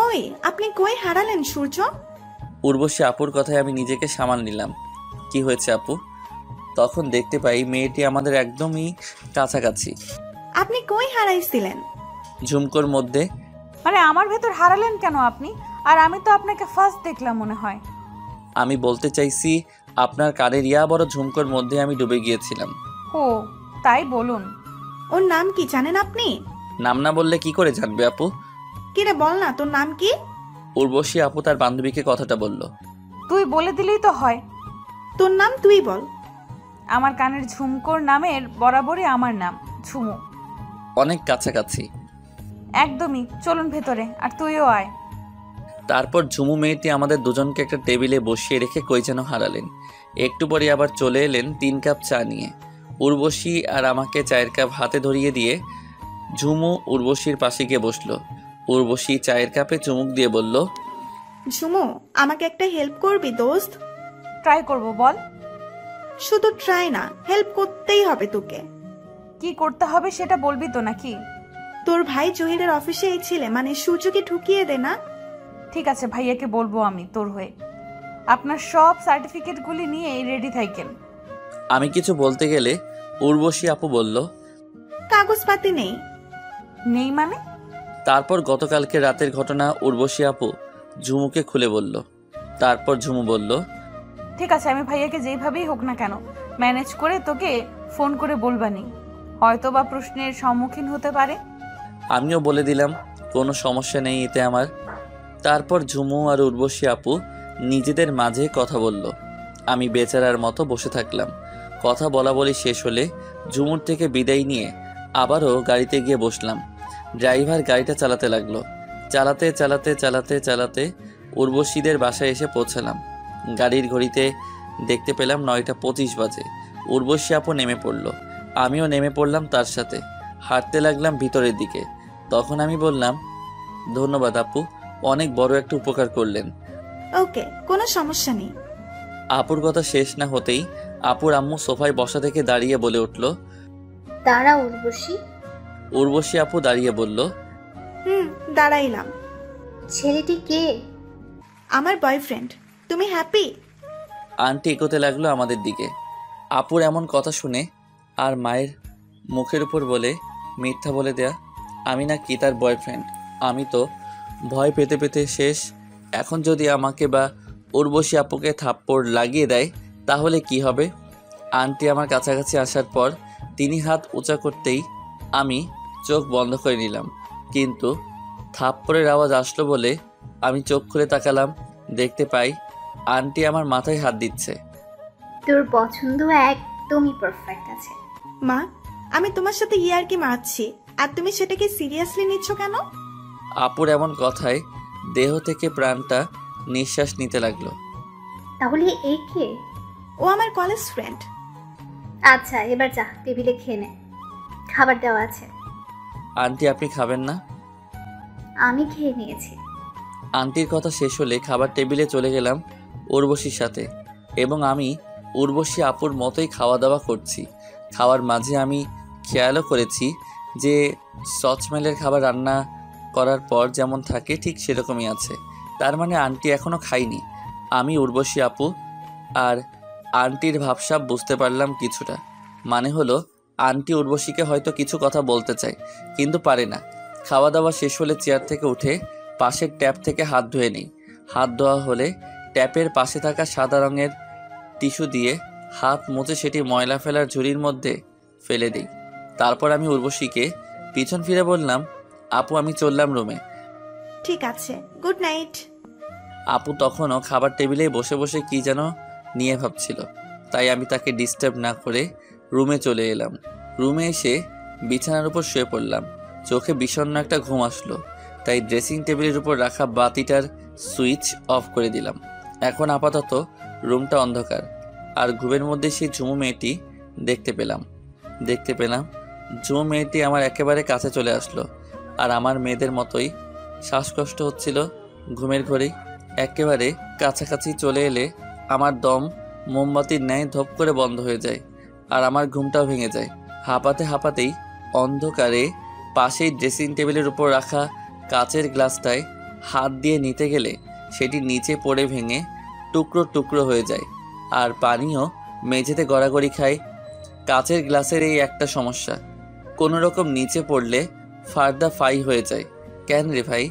ওই, আপনি কই হারালেন সূর্য? উর্বশী আপুর কথায় আমি নিজেকে সামাল নিলাম। কি হয়েছে আপু? তখন দেখতে পাই মেয়েটি আমাদের একদমই কাছাকাছি। আপনি কই হারাইছিলেন? ঝুমকোর মধ্যে। মানে আমার ভেতর হারালেন কেন আপনি? আর আমি তো আপনাকে ফার্স্ট দেখলাম মনে হয়। আমি বলতে চাইছি আপনার কানের ইয়া বড় ঝুমকোর মধ্যে আমি ডুবে গিয়েছিলাম। ও, তাই বলুন। ওর নাম কি জানেন আপনি? নাম না বললে কি করে জানবে আপু? কিরে বল না, তোর নাম কি? উর্বশী আপু তার বান্ধবীকে কথাটা বলল। তুই বলে দিলেই তো হয়। তোর নাম তুই বল। আমার কানের ঝুমকোর নামের বরাবরই আমার নাম ঝুমু। অনেক কাছাকাছি। একদমই, চলুন ভেতরে, আর তুইও আয়। তারপর ঝুমু মেয়েটি আমাদের দুজনকে একটা টেবিলে বসিয়ে রেখে কই যেন হারালেন। একটু পরে আবার চলে এলেন 3 কাপ চা নিয়ে। উর্বশী আর আমাকে চায়ের কাপ হাতে ধরিয়ে দিয়ে ঝুমু উর্বশীর পাশে গিয়ে বসলো। উর্বশী চায়ের কাপে চুমুক দিয়ে বলল, ঝুমু, আমাকে একটা হেল্প করবি দোস্ত? ট্রাই করব, বল। শুধু ট্রাই না, হেল্প করতেই হবে তোকে। কি করতে হবে সেটা বলবি তো নাকি? তোর ভাই জহিরের অফিসে এই ছেলে মানে সূর্যকে ঢুকিয়ে দে না। ঠিক আছে, ভাইয়াকে বলবো আমি তোর হয়ে। আপনার সব সার্টিফিকেটগুলি নিয়ে রেডি থাকেন। আমি কিছু বলতে গেলে উর্বশী আপু বলল, কাগজপাতি নেই। নেই মানে? তারপর গতকালকে রাতের ঘটনা উর্বশী আপু ঝুমুকে খুলে বলল। তারপর ঝুমু বলল, ঠিক আছে, আমি ভাইয়াকে যেইভাবেই হোক না কেন ম্যানেজ করে তোকে ফোন করে বলবানি, হয়তো বা প্রশ্নের সম্মুখীন হতে পারে। আমিও বলে দিলাম কোনো সমস্যা নেই এতে আমার। তারপর ঝুমু আর উর্বশী আপু নিজেদের মাঝে কথা বলল। আমি বেচারার মতো বসে থাকলাম। কথা বলা বলি শেষ হলে ঝুমুর থেকে বিদায় নিয়ে আবারও গাড়িতে গিয়ে বসলাম। ড্রাইভার গাড়িটা চালাতে লাগলো। চালাতে চালাতে চালাতে চালাতে উর্বশীদের বাসায় এসে পৌঁছালাম। গাড়ির ঘড়িতে দেখতে পেলাম 9:25 বাজে। উর্বশী আপু নেমে পড়ল, আমিও নেমে পড়লাম তার সাথে। হাঁটতে লাগলাম ভিতরের দিকে। তখন আমি বললাম, ধন্যবাদ আপু, অনেক বড় একটা উপকার করলেন। ওকে, কোনো সমস্যা নেই। আপুর কথা শেষ না হতেই আপুর আম্মু সোফায় বসা থেকে দাঁড়িয়ে বলে উঠল। দাঁড়া উর্বশী। উর্বশী আপু দাঁড়িয়ে বলল, দাঁড়াইলাম। ছেলেটি কে? আমার বয়ফ্রেন্ড। তুমি হ্যাপি? আন্টি এগোতে লাগলো আমাদের দিকে। আপুর এমন কথা শুনে আর মায়ের মুখের উপর বলে মিথ্যা বলে দেয়া আমি নাকি তার বয়ফ্রেন্ড। আমি তো ভয় পেতে পেতে শেষ। এখন যদি আমাকে বা উর্বশী আপুকে থাপ্পড় লাগিয়ে দেয় তাহলে কি হবে? আন্টি আমার কাছাকাছি আসার পর তিনি হাত উঁচা করতেই আমি চোখ বন্ধ করে নিলাম। কিন্তু থাপ্পড়ের আওয়াজ আসলো বলে আমি চোখ খুলে তাকালাম। দেখতে পাই আন্টি আমার মাথায় হাত দিচ্ছে। তোর পছন্দ একদমই পারফেক্ট আছে। মা, আমি তোমার সাথে ইয়ার্কি মারছি আর তুমি সেটাকে সিরিয়াসলি নিচ্ছ কেন? আপুর এমন কথায় দেহ থেকে প্রাণটা নিঃশ্বাস নিতে লাগলো। তাহলে এই কে? ও আমার কলেজ ফ্রেন্ড। আচ্ছা, এবার যা, টেবিলে খেয়ে নে, খাবার দেওয়া আছে। আন্টি আপনি খাবেন না? আমি খেয়ে নিয়েছি। আন্টির কথা শেষ হলে খাবার টেবিলে চলে গেলাম উর্বশীর সাথে, এবং আমি উর্বশী আপুর মতোই খাওয়া দাওয়া করছি। খাওয়ার মাঝে আমি খেয়ালও করেছি যে সচমেলের খাবার রান্না করার পর যেমন থাকে ঠিক সেরকমই আছে। তার মানে আন্টি এখনও খায়নি। আমি উর্বশী আপু আর আন্টির ভাবসাব বুঝতে পারলাম কিছুটা। মানে হলো আন্টি উর্বশীকে হয়তো কিছু কথা বলতে চায় কিন্তু পারে না। খাওয়া দাওয়া শেষ হলে চেয়ার থেকে উঠে পাশের ট্যাপ থেকে হাত ধুয়ে নিই। হাত ধোয়া হলে ট্যাপের পাশে থাকা সাদা রঙের টিস্যু দিয়ে হাত মুছে সেটি ময়লা ফেলার ঝুড়ির মধ্যে ফেলে দিই। তারপর আমি উর্বশীকে পিছন ফিরে বললাম, আপু আমি চললাম রুমে। ঠিক আছে, গুড নাইট। আপু তখনও খাবার টেবিলেই বসে বসে কি যেন নিয়ে ভাবছিল, তাই আমি তাকে ডিস্টার্ব না করে রুমে চলে এলাম। রুমে এসে বিছানার উপর শুয়ে পড়লাম। চোখে বিষণ্ণ একটা ঘুম আসলো, তাই ড্রেসিং টেবিলের উপর রাখা বাতিটার সুইচ অফ করে দিলাম। এখন আপাতত রুমটা অন্ধকার, আর ঘুমের মধ্যে সেই ঝুমু মেয়েটি দেখতে পেলাম। ঝুমু মেয়েটি আমার একেবারে কাছে চলে আসলো, আর আমার মেয়েদের মতোই শ্বাসকষ্ট হচ্ছিল ঘুমের ঘরেই। একেবারে কাছাকাছি চলে এলে আমার দম মোমবাতির ন্যায় ধপ করে বন্ধ হয়ে যায়, আর আমার ঘুমটাও ভেঙে যায়। হাঁপাতেই অন্ধকারে পাশেই ড্রেসিং টেবিলের উপর রাখা কাচের গ্লাসটায় হাত দিয়ে নিতে গেলে সেটি নিচে পড়ে ভেঙে টুকরো টুকরো হয়ে যায়, আর পানিও মেঝেতে গড়াগড়ি খায়। কাচের গ্লাসের এই একটা সমস্যা, কোনো রকম নিচে পড়লে ফার্দা ফাই হয়ে যায়। কেন রে ভাই,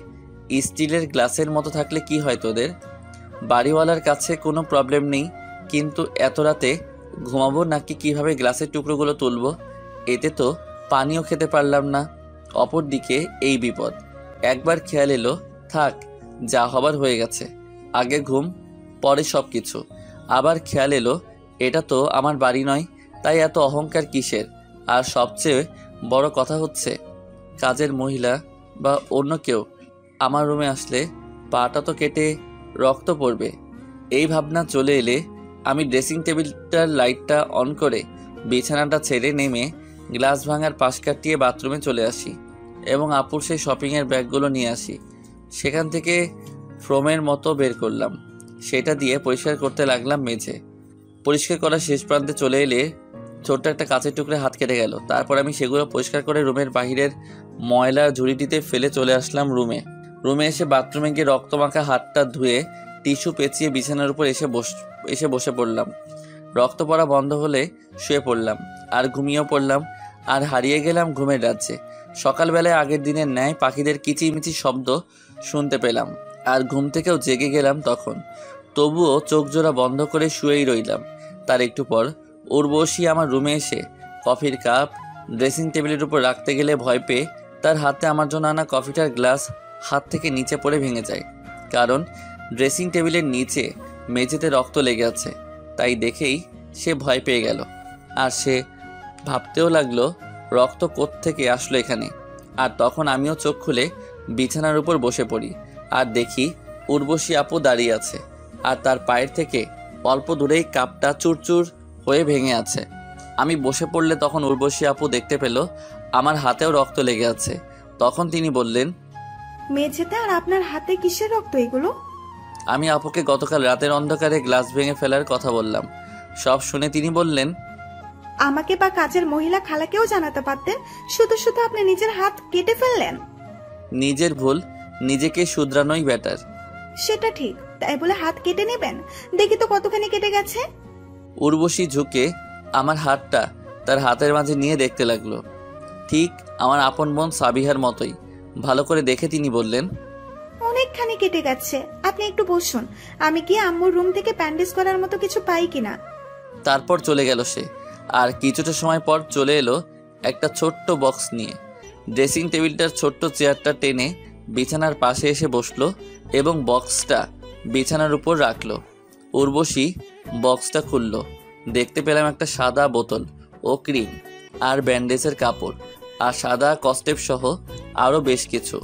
স্টিলের গ্লাসের মতো থাকলে কি হয় তোদের? বাড়িওয়ালার কাছে কোনো প্রবলেম নেই, কিন্তু এত রাতে ঘুমাবো নাকি কিভাবে গ্লাসের টুকরোগুলো তুলবো? এতে তো পানিও খেতে পারলাম না। অপরদিকে এই বিপদ। একবার খেয়াল এলো, থাক যা হবার হয়ে গেছে, আগে ঘুম পরে সব কিছু। আবার খেয়াল এলো এটা তো আমার বাড়ি নয়, তাই এত অহংকার কিসের? আর সবচেয়ে বড় কথা হচ্ছে কাজের মহিলা বা অন্য কেউ আমার রুমে আসলে পাটা তো কেটে রক্ত পড়বে। এই ভাবনা চলে এলে আমি ড্রেসিং টেবিলটার লাইটটা অন করে বিছানাটা ছেড়ে নেমে গ্লাস ভাঙার পাশ কাটিয়ে বাথরুমে চলে আসি এবং আপুর সেই শপিংয়ের ব্যাগগুলো নিয়ে আসি। সেখান থেকে ফ্রোমের মতো বের করলাম, সেটা দিয়ে পরিষ্কার করতে লাগলাম মেঝে। পরিষ্কার করার শেষ প্রান্তে চলে এলে ছোট্ট একটা কাঁচের টুকরে হাত কেটে গেল। তারপর আমি সেগুলো পরিষ্কার করে রুমের বাহিরের ময়লা ঝুড়িটিতে ফেলে চলে আসলাম রুমে এসে বাথরুমে গিয়ে রক্তমাখা হাতটা ধুয়ে টিস্যু পেঁচিয়ে বিছানার উপর এসে বসে পড়লাম। রক্ত পড়া বন্ধ হলে শুয়ে পড়লাম আর ঘুমিয়েও পড়লাম আর হারিয়ে গেলাম ঘুমের রাজ্যে। সকালবেলায় আগের দিনের ন্যায় পাখিদের কিচিমিচি শব্দ শুনতে পেলাম আর ঘুম থেকেও জেগে গেলাম তখন। তবুও চোখ জোড়া বন্ধ করে শুয়েই রইলাম। তার একটু পর উর্বশী আমার রুমে এসে কফির কাপ ড্রেসিং টেবিলের উপর রাখতে গেলে ভয় পেয়ে তার হাতে আমার জন্য আনা কফিটার গ্লাস হাত থেকে নিচে পড়ে ভেঙে যায়। কারণ ড্রেসিং টেবিলের নিচে মেঝেতে রক্ত লেগে আছে। তাই দেখেই সে ভয় পেয়ে গেল আর সে ভাবতেও লাগলো রক্ত কোত্থেকে আসলো এখানে। আর তখন আমিও চোখ খুলে বিছানার উপর বসে পড়ি আর দেখি উর্বশী আপু দাঁড়িয়ে আছে আর তার পায়ের থেকে অল্প দূরেই কাপটা চুরচুর হয়ে ভেঙে আছে। আমি বসে পড়লে তখন উর্বশী আপু দেখতে পেল আমার হাতেও রক্ত লেগে আছে। তখন তিনি বললেন, মেঝেতে আর আপনার হাতে কিসের রক্ত এগুলো? আমি আপুকে গতকাল রাতের অন্ধকারে গ্লাস ভেঙে ফেলার কথা বললাম। সব শুনে তিনি বললেন, আমাকে বা কাজের মহিলা খালাকেও জানাতে পারতেন, শুধু শুধু আপনি নিজের হাত কেটে ফেললেন। নিজের ভুল নিজেকে শুধরানোই বেটার। সেটা ঠিক, তাই বলে হাত কেটে নেবেন? দেখি তো কতখানি কেটে গেছে। উর্বশী ঝুঁকে আমার হাতটা তার হাতের মাঝে নিয়ে দেখতে লাগলো। ঠিক আমার আপন বোন সাবিহার মতোই। ভালো করে দেখে তিনি বললেন, অনেকখানি কেটে গেছে, আপনি একটু বসুন, আমি কি আম্মুর রুম থেকে ব্যান্ডেজ করার মতো কিছু পাই কিনা। তারপর চলে গেল সে। আর কিছুটা সময় পর চলে এলো একটা ছোট্ট বক্স নিয়ে। ড্রেসিং টেবিলটার ছোট্ট চেয়ারটা টেনে বিছানার পাশে এসে বসলো এবং বক্সটা বিছানার উপর রাখলো। উর্বশী বক্সটা খুললো। দেখতে পেলাম একটা সাদা বোতল ও ক্রিম আর ব্যান্ডেজের কাপড় আর সাদা কস্টেপ সহ আরও বেশ কিছু।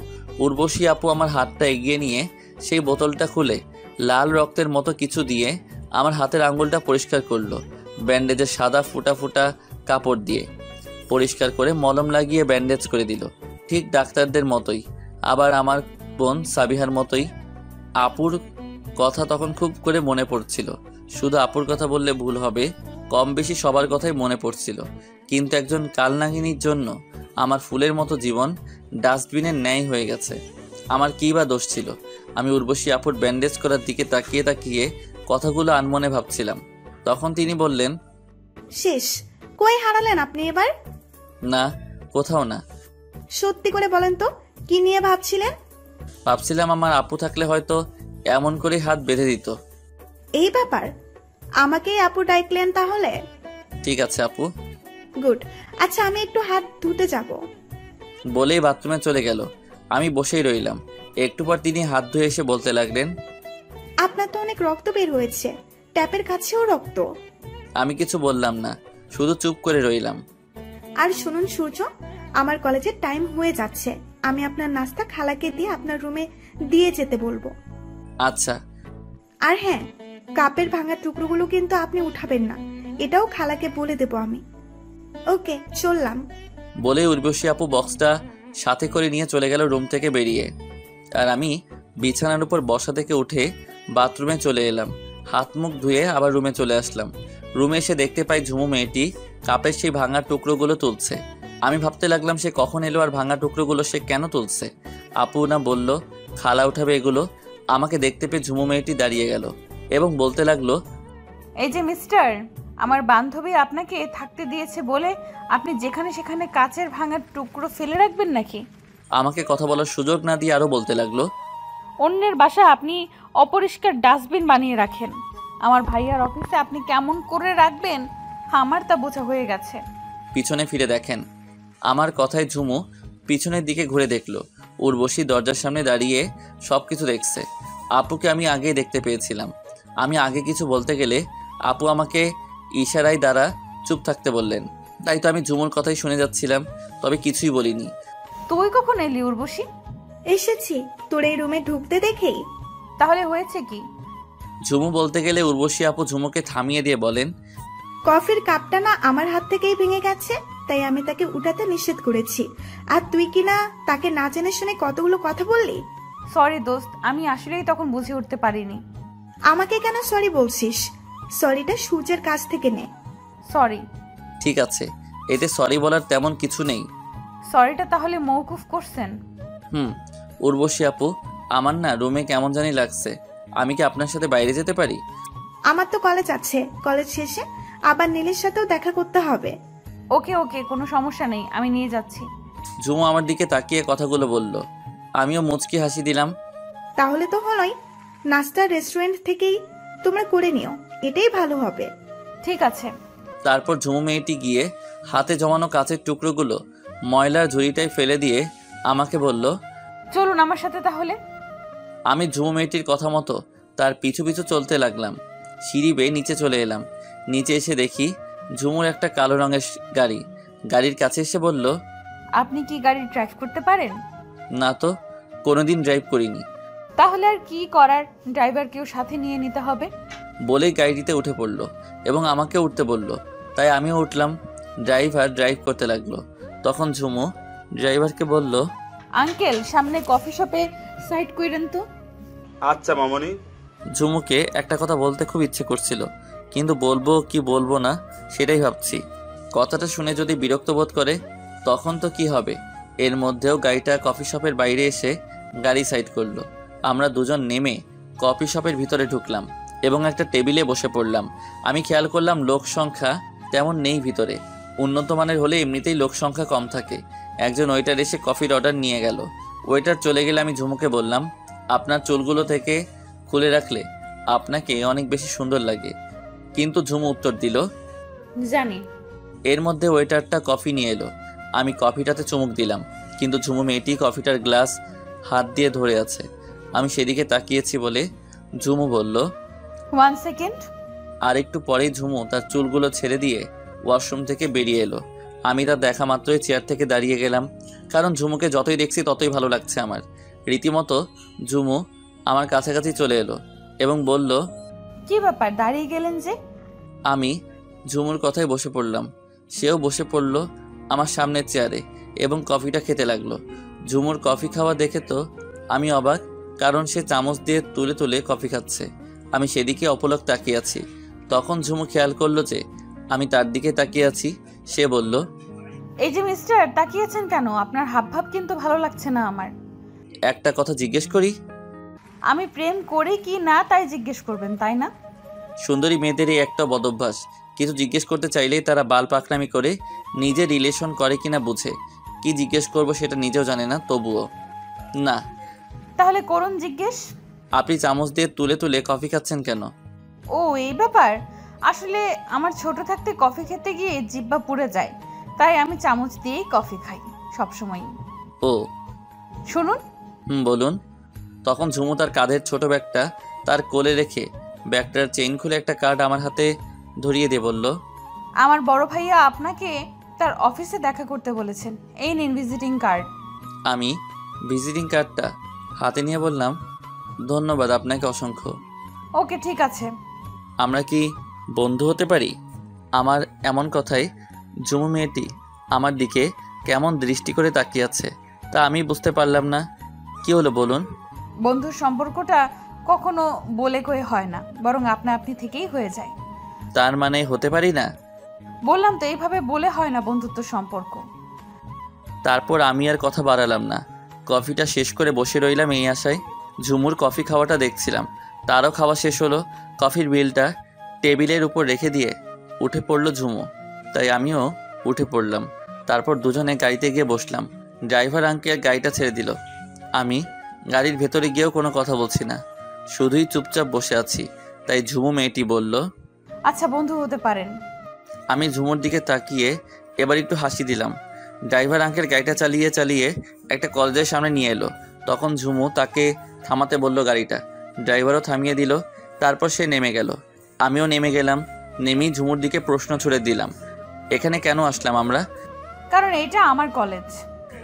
উর্বশী আপু আমার হাতটা এগিয়ে নিয়ে সেই বোতলটা খুলে লাল রক্তের মতো কিছু দিয়ে আমার হাতের আঙুলটা পরিষ্কার করলো। ব্যান্ডেজের সাদা ফুটা ফুটা কাপড় দিয়ে পরিষ্কার করে মলম লাগিয়ে ব্যান্ডেজ করে দিল, ঠিক ডাক্তারদের মতোই। আবার আমার বোন সাবিহার মতোই। আপুর কথা তখন খুব করে মনে পড়ছিল। শুধু আপুর কথা বললে ভুল হবে, কম বেশি সবার কথাই মনে পড়ছিল। কিন্তু একজন কালনাগিনীর জন্য আমার ফুলের মতো জীবন ডাস্টবিনের ন্যায় হয়ে গেছে। আমার কী বা দোষ ছিল? আমি উর্বশী আপুর ব্যান্ডেজ করার দিকে তাকিয়ে তাকিয়ে কথাগুলো আনমনে ভাবছিলাম। তখন তিনি বললেন, শেষ? কই হারালেন আপনি এবার? না, কোথাও না। সত্যি করে বলেন তো, কি নিয়ে ভাবছিলেন? ভাবছিলাম আমার আপু থাকলে হয়তো এমন করে হাত বেঁধে দিত। এই ব্যাপার? আমাকেই আপু ডাকলেন তাহলে? ঠিক আছে আপু। গুড। আচ্ছা, আমি একটু হাত ধুতে যাব। বলেই বাথরুমে চলে গেল। আমি বসেই রইলাম। একটু পর তিনি হাত ধুয়ে এসে বলতে লাগলেন, আপনার তো অনেক রক্ত বের হয়েছে, ট্যাপের কাছেও রক্ত। আমি কিছু বললাম না, শুধু চুপ করে রইলাম। আর শুনুন সূর্য, আমার কলেজের টাইম হয়ে যাচ্ছে, আমি আপনার নাস্তা খালাকে দিয়ে আপনার রুমে দিয়ে যেতে বলবো। আচ্ছা। আর হ্যাঁ, কাপের ভাঙা টুকরোগুলো কিন্তু আপনি উঠাবেন না, এটাও খালাকে বলে দেবো আমি। ওকে, চললাম। বলে উর্বশী আপু বক্সটা সাথে করে নিয়ে চলে গেল রুম থেকে বেরিয়ে। আর আমি বিছানার উপর বসা থেকে উঠে বাথরুমে চলে এলাম। হাত মুখ ধুয়ে আবার রুমে চলে আসলাম। রুমে এসে দেখতে পাই ঝুমু মেয়েটি কাপের সেই ভাঙা টুকরোগুলো তুলছে। আমি ভাবতে লাগলাম সে কখন এলো আর ভাঙা টুকরোগুলো সে কেন তুলছে। আপু না বলল খালা উঠাবে এগুলো। আমাকে দেখতে পেয়ে ঝুমু মেয়েটি দাঁড়িয়ে গেল এবং বলতে লাগলো, এই যে মিস্টার, আমার বান্ধবী আপনাকে থাকতে দিয়েছে বলে আপনি যেখানে সেখানে কাচের ভাঙা টুকরো ফেলে রাখবেন নাকি? আমাকে কথা বলার সুযোগ না দিয়ে আরও বলতে লাগলো, অন্যের বাসা আপনি অপরিষ্কার ডাস্টবিন বানিয়ে রাখেন, আমার ভাইয়ার অফিসে আপনি কেমন করে রাখবেন আমার তা বোঝা হয়ে গেছে। পিছনে ফিরে দেখেন। আমার কথায় ঝুমু পিছনের দিকে ঘুরে দেখলো। উর্বশী দরজার সামনে দাঁড়িয়ে সব কিছু দেখছে। আপুকে আমি আগেই দেখতে পেয়েছিলাম। আমি আগে কিছু বলতে গেলে আপু আমাকে ইশারায় দ্বারা চুপ থাকতে বললেন। তাই তো আমি ঝুমুর কথাই শুনে যাচ্ছিলাম, তবে কিছুই বলিনি। তুই কখন এলি উর্বশী? এসেছি তোর এই রুমে ঢুকতে দেখেই। তাহলে হয়েছে কি? ঝুমু বলতে গেলে উর্বশী আপু ঝুমুকে থামিয়ে দিয়ে বলেন, কফির কাপটা না আমার হাত থেকেই ভেঙে গেছে, তাই আমি তাকে উঠাতে নিষেধ করেছি। আর তুই কিনা তাকে না জেনে শুনে কতগুলো কথা বললি। সরি দোস্ত, আমি আসলেই তখন বুঝে উঠতে পারিনি। আমাকে কেন সরি বলছিস? সরিটা সূর্যের কাছ থেকে নে। সরি। ঠিক আছে, এতে সরি বলার তেমন কিছু নেই। সরিটা তাহলে মওকুফ করছেন? উর্বশী আপু, আমার না রুমে কেমন জানি লাগছে। আমি কি আপনার সাথে বাইরে যেতে পারি? আমার তো কলেজ আছে, কলেজ শেষে আবার নীলের সাথেও দেখা করতে হবে। ওকে ওকে, কোনো সমস্যা নেই, আমি নিয়ে যাচ্ছি। ঝুমু আমার দিকে তাকিয়ে কথাগুলো বলল। আমিও মুচকি হাসি দিলাম। তাহলে তো হলোই, নাস্তার রেস্টুরেন্ট থেকেই তোমরা করে নিও, এটাই ভালো হবে। ঠিক আছে। তারপর ঝুমু মেয়েটি গিয়ে হাতে জমানো কাচের টুকরোগুলো ময়লার ঝুড়িটায় ফেলে দিয়ে আমাকে বলল, চলুন আমার সাথে তাহলে। আমি ঝুমু মেয়েটির কথা মতো তার পিছু পিছু চলতে লাগলাম। সিঁড়ি বেয়ে নিচে চলে এলাম। নিচে এসে দেখি ঝুমুর একটা কালো রঙের গাড়ি। গাড়ির কাছে এসে বলল, আপনি কি গাড়ি ড্রাইভ করতে পারেন? না তো, কোনোদিন ড্রাইভ করিনি। তাহলে আর কি করার, ড্রাইভারকেও সাথে নিয়ে নিতে হবে। বলেই গাড়িতে উঠে পড়ল এবং আমাকে উঠতে বলল। তাই আমিও উঠলাম। ড্রাইভার ড্রাইভ করতে লাগলো। তখন ঝুমু ড্রাইভারকে বলল, আঙ্কেল, সামনে কফি শপে সাইড কইরেন তো। আচ্ছা মামনি। ঝুমুকে একটা কথা বলতে খুব ইচ্ছে করছিল, কিন্তু বলবো কি বলবো না সেটাই ভাবছি। কথাটা শুনে যদি বিরক্ত বোধ করে তখন তো কি হবে। এর মধ্যেও গাড়িটা কফি শপের বাইরে এসে গাড়ি সাইড করলো। আমরা দুজন নেমে কফি শপের ভিতরে ঢুকলাম এবং একটা টেবিলে বসে পড়লাম। আমি খেয়াল করলাম লোক সংখ্যা তেমন নেই ভিতরে। উন্নত মানের হলে এমনিতেই লোক সংখ্যা কম থাকে। একজন ওয়েটার এসে কফির অর্ডার নিয়ে গেল। ওয়েটার চলে গেলে আমি ঝুমুকে বললাম, আপনার চুলগুলো থেকে খুলে রাখলে আপনাকে অনেক বেশি সুন্দর লাগে। কিন্তু ঝুমু উত্তর দিল, জানি। এর মধ্যে ওয়েটারটা কফি নিয়ে এলো। আমি কফিটাতে চুমুক দিলাম, কিন্তু ঝুমু মেয়েটি কফিটার গ্লাস হাত দিয়ে ধরে আছে। আমি সেদিকে তাকিয়েছি বলে ঝুমু বলল, 1 সেকেন্ড। আর একটু পরেই ঝুমু তার চুলগুলো ছেড়ে দিয়ে ওয়াশরুম থেকে বেরিয়ে এলো। আমি তার দেখা মাত্রই চেয়ার থেকে দাঁড়িয়ে গেলাম, কারণ ঝুমুকে যতই দেখছি ততই ভালো লাগছে আমার। রীতিমতো ঝুমু আমার কাছাকাছি চলে এলো এবং বলল, কি ব্যাপার, দাঁড়িয়ে গেলেন যে? আমি ঝুমুর কথায় বসে পড়লাম। সেও বসে পড়ল আমার সামনের চেয়ারে এবং কফিটা খেতে লাগলো। ঝুমুর কফি খাওয়া দেখে তো আমি অবাক, কারণ সে চামচ দিয়ে তুলে তুলে কফি খাচ্ছে। আমি সেদিকে অপলক তাকিয়ে আছি। তখন ঝুমু খেয়াল করলো যে আমি তার দিকে তাকিয়ে আছি। সে বলল, এই যে মিস্টার, তাকিয়েছেন কেন? আপনার হাবভাব কিন্তু ভালো লাগছে না আমার। একটা কথা জিজ্ঞেস করি? আমি প্রেম করে কি না তাই জিজ্ঞেস করবেন, তাই না? সুন্দরী মেয়েদের এই একটা বদভ্যাস, কিছু জিজ্ঞেস করতে চাইলেই তারা বাল পাকনামি করে নিজে রিলেশন করে কিনা বুঝে। কি জিজ্ঞেস করব সেটা নিজেও জানে না, তবুও। না। তাহলে করুন জিজ্ঞেস। আপনি চামচ দিয়ে তুলে তুলে কফি খাচ্ছেন কেন? ও, এই ব্যাপার। আসলে আমার ছোট থাকতে কফি খেতে গিয়ে জিহ্বা পুড়ে যায়, তাই আমি চামচ দিয়েই কফি খাই সবসময়। ও শুনুন। বলুন। তখন ঝুমু তার কাঁধের ছোট ব্যাগটা তার কোলে রেখে ব্যাগটার চেইন খুলে একটা কার্ড আমার হাতে ধরিয়ে দিয়ে বলল, আমার বড় ভাইয়া আপনাকে তার অফিসে দেখা করতে বলেছেন, এই নিন ভিজিটিং কার্ড। আমি ভিজিটিং কার্ডটা হাতে নিয়ে বললাম, ধন্যবাদ আপনাকে অসংখ্য। ওকে, ঠিক আছে। আমরা কি বন্ধু হতে পারি? আমার এমন কথায় ঝুমু মেয়েটি আমার দিকে কেমন দৃষ্টি করে তাকিয়ে আছে তা আমি বুঝতে পারলাম না। কি হলো বলুন? বন্ধুর সম্পর্কটা কখনো বলে কয়ে হয় না, বরং আপনা আপনি থেকেই হয়ে যায়। তার মানে হতে পারি না? বললাম তো, এইভাবে বলে হয় না বন্ধুত্ব সম্পর্ক। তারপর আমি আর কথা বাড়ালাম না। কফিটা শেষ করে বসে রইলাম এই আশায়। ঝুমুর কফি খাওয়াটা দেখছিলাম। তারও খাওয়া শেষ হলো। কফির বিলটা টেবিলের উপর রেখে দিয়ে উঠে পড়ল ঝুমু, তাই আমিও উঠে পড়লাম। তারপর দুজনে গাড়িতে গিয়ে বসলাম। ড্রাইভার আঙ্কেল গাড়িটা ছেড়ে দিল। আমি গাড়ির ভেতরে গিয়েও কোনো কথা বলছি না, শুধুই চুপচাপ বসে আছি। তাই ঝুমু মেয়েটি বলল, আচ্ছা, বন্ধু হতে পারেন। আমি ঝুমুর দিকে তাকিয়ে এবার একটু হাসি দিলাম। ড্রাইভার আঙ্কেল গাড়িটা চালিয়ে চালিয়ে একটা কলেজের সামনে নিয়ে এলো। তখন ঝুমু তাকে থামাতে বলল গাড়িটা। ড্রাইভারও থামিয়ে দিল। তারপর সে নেমে গেল। আমিও নেমে গেলাম। নেমেই ঝুমুর দিকে প্রশ্ন ছুড়ে দিলাম, এখানে কেন আসলাম আমরা? কারণ এটা আমার কলেজ।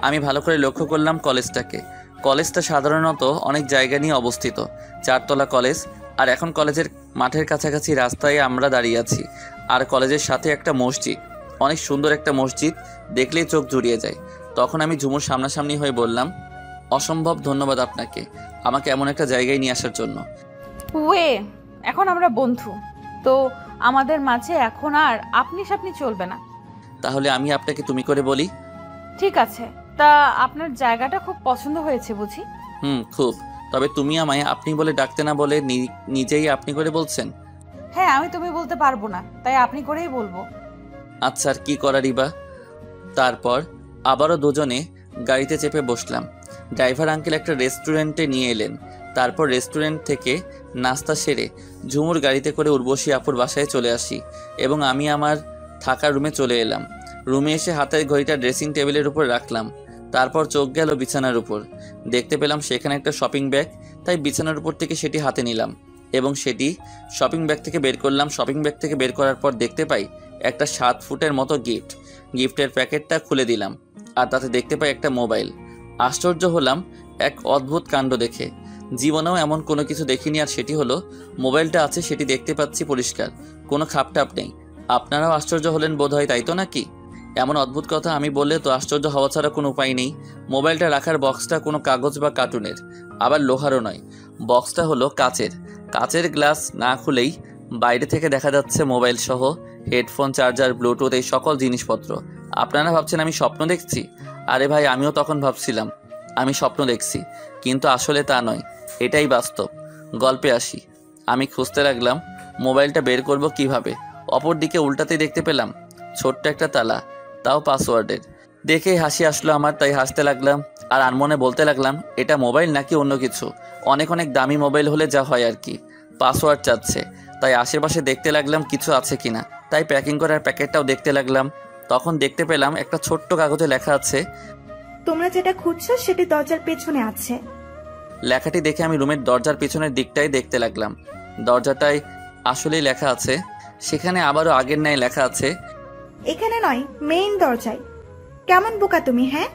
আমি ভালো করে লক্ষ্য করলাম কলেজটাকে। কলেজটা সাধারণত অনেক জায়গা নিয়ে অবস্থিত। 4 তলা কলেজ। আর এখন কলেজের মাঠের কাছাকাছি রাস্তায় আমরা দাঁড়িয়ে আছি। আর কলেজের সাথে একটা মসজিদ, অনেক সুন্দর একটা মসজিদ, দেখলেই চোখ জুড়িয়ে যায়। তখন আমি ঝুমুর সামনাসামনি হয়ে বললাম, অসম্ভব ধন্যবাদ আপনাকে আমাকে এমন একটা জায়গায় নিয়ে আসার জন্য। ওয়ে, এখন আমরা বন্ধু। তো আমাদের মাঝে এখন আর আপনি সাপনি চলবে না। তাহলে আমি আপনাকে তুমি করে বলি? ঠিক আছে, তা আপনার জায়গাটা খুব পছন্দ হয়েছে বুঝি? খুব। তবে তুমি আমায় আপনি বলে ডাকতে না বলে নিজেই আপনি করে বলছেন। হ্যাঁ, আমি তুমি বলতে পারবো না, তাই আপনি করেই বলবো। আচ্ছা, আর কি করারই বা। তারপর আবারও দুজনে গাড়িতে চেপে বসলাম। ড্রাইভার আঙ্কেল একটা রেস্টুরেন্টে নিয়ে এলেন। তারপর রেস্টুরেন্ট থেকে নাস্তা সেরে ঝুমুর গাড়িতে করে উর্বশী আপুর বাসায় চলে আসি এবং আমি আমার থাকার রুমে চলে এলাম। রুমে এসে হাতের ঘড়িটা ড্রেসিং টেবিলের উপর রাখলাম। তারপর চোখ গেল বিছানার উপর। দেখতে পেলাম সেখানে একটা শপিং ব্যাগ, তাই বিছানার উপর থেকে সেটি হাতে নিলাম এবং সেটি শপিং ব্যাগ থেকে বের করলাম। শপিং ব্যাগ থেকে বের করার পর দেখতে পাই একটা 7 ফুটের মতো গিফট। গিফটের প্যাকেটটা খুলে দিলাম আর তাতে দেখতে পাই একটা মোবাইল। আশ্চর্য হলাম এক অদ্ভুত কাণ্ড দেখে। জীবনেও এমন কোনো কিছু দেখিনি। আর সেটি হলো মোবাইলটা আছে, সেটি দেখতে পাচ্ছি পরিষ্কার, কোনো খাপটাপ নেই। আপনারাও আশ্চর্য হলেন বোধহয়, তাই তো নাকি? এমন অদ্ভুত কথা আমি বললে তো আশ্চর্য হওয়া ছাড়া কোনো উপায় নেই। মোবাইলটা রাখার বক্সটা কোনো কাগজ বা কার্টুনের, আবার লোহারও নয়। বক্সটা হলো কাচের। কাচের গ্লাস না খুলেই বাইরে থেকে দেখা যাচ্ছে মোবাইল সহ হেডফোন, চার্জার, ব্লুটুথ, এই সকল জিনিসপত্র। আপনারা ভাবছেন আমি স্বপ্ন দেখছি? আরে ভাই, আমিও তখন ভাবছিলাম আমি স্বপ্ন দেখছি, কিন্তু আসলে তা নয়, এটাই বাস্তব। গল্পে আসি। আমি খুঁজতে লাগলাম মোবাইলটা বের করব কিভাবে। অপর দিকে উল্টাতেই দেখতে পেলাম ছোট্ট একটা তালা, তাও পাসওয়ার্ডের। দেখেই হাসি আসলো আমার, তাই হাসতে লাগলাম আর আনমনে বলতে লাগলাম এটা মোবাইল নাকি অন্য কিছু। অনেক অনেক দামি মোবাইল হলে যা হয় আর কি। পাসওয়ার্ড চাচ্ছে, তাই আশেপাশে দেখতে লাগলাম কিছু আছে কিনা। তাই প্যাকিং করার প্যাকেটটাও দেখতে লাগলাম। তখন দেখতে পেলাম একটা ছোট্ট কাগজে লেখা আছে, তোমরা যেটা খুঁজছো সেটি দরজার পেছনে আছে। লেখাটি দেখে আমি রুমের দরজার পিছনের দিকটাই দেখতে লাগলাম। দরজাটায় আসলেই লেখা আছে। সেখানে আবারও আগের ন্যায় লেখা আছে, এখানে নয়, মেইন দরজায়। কেমন বোকা তুমি, হ্যাঁ?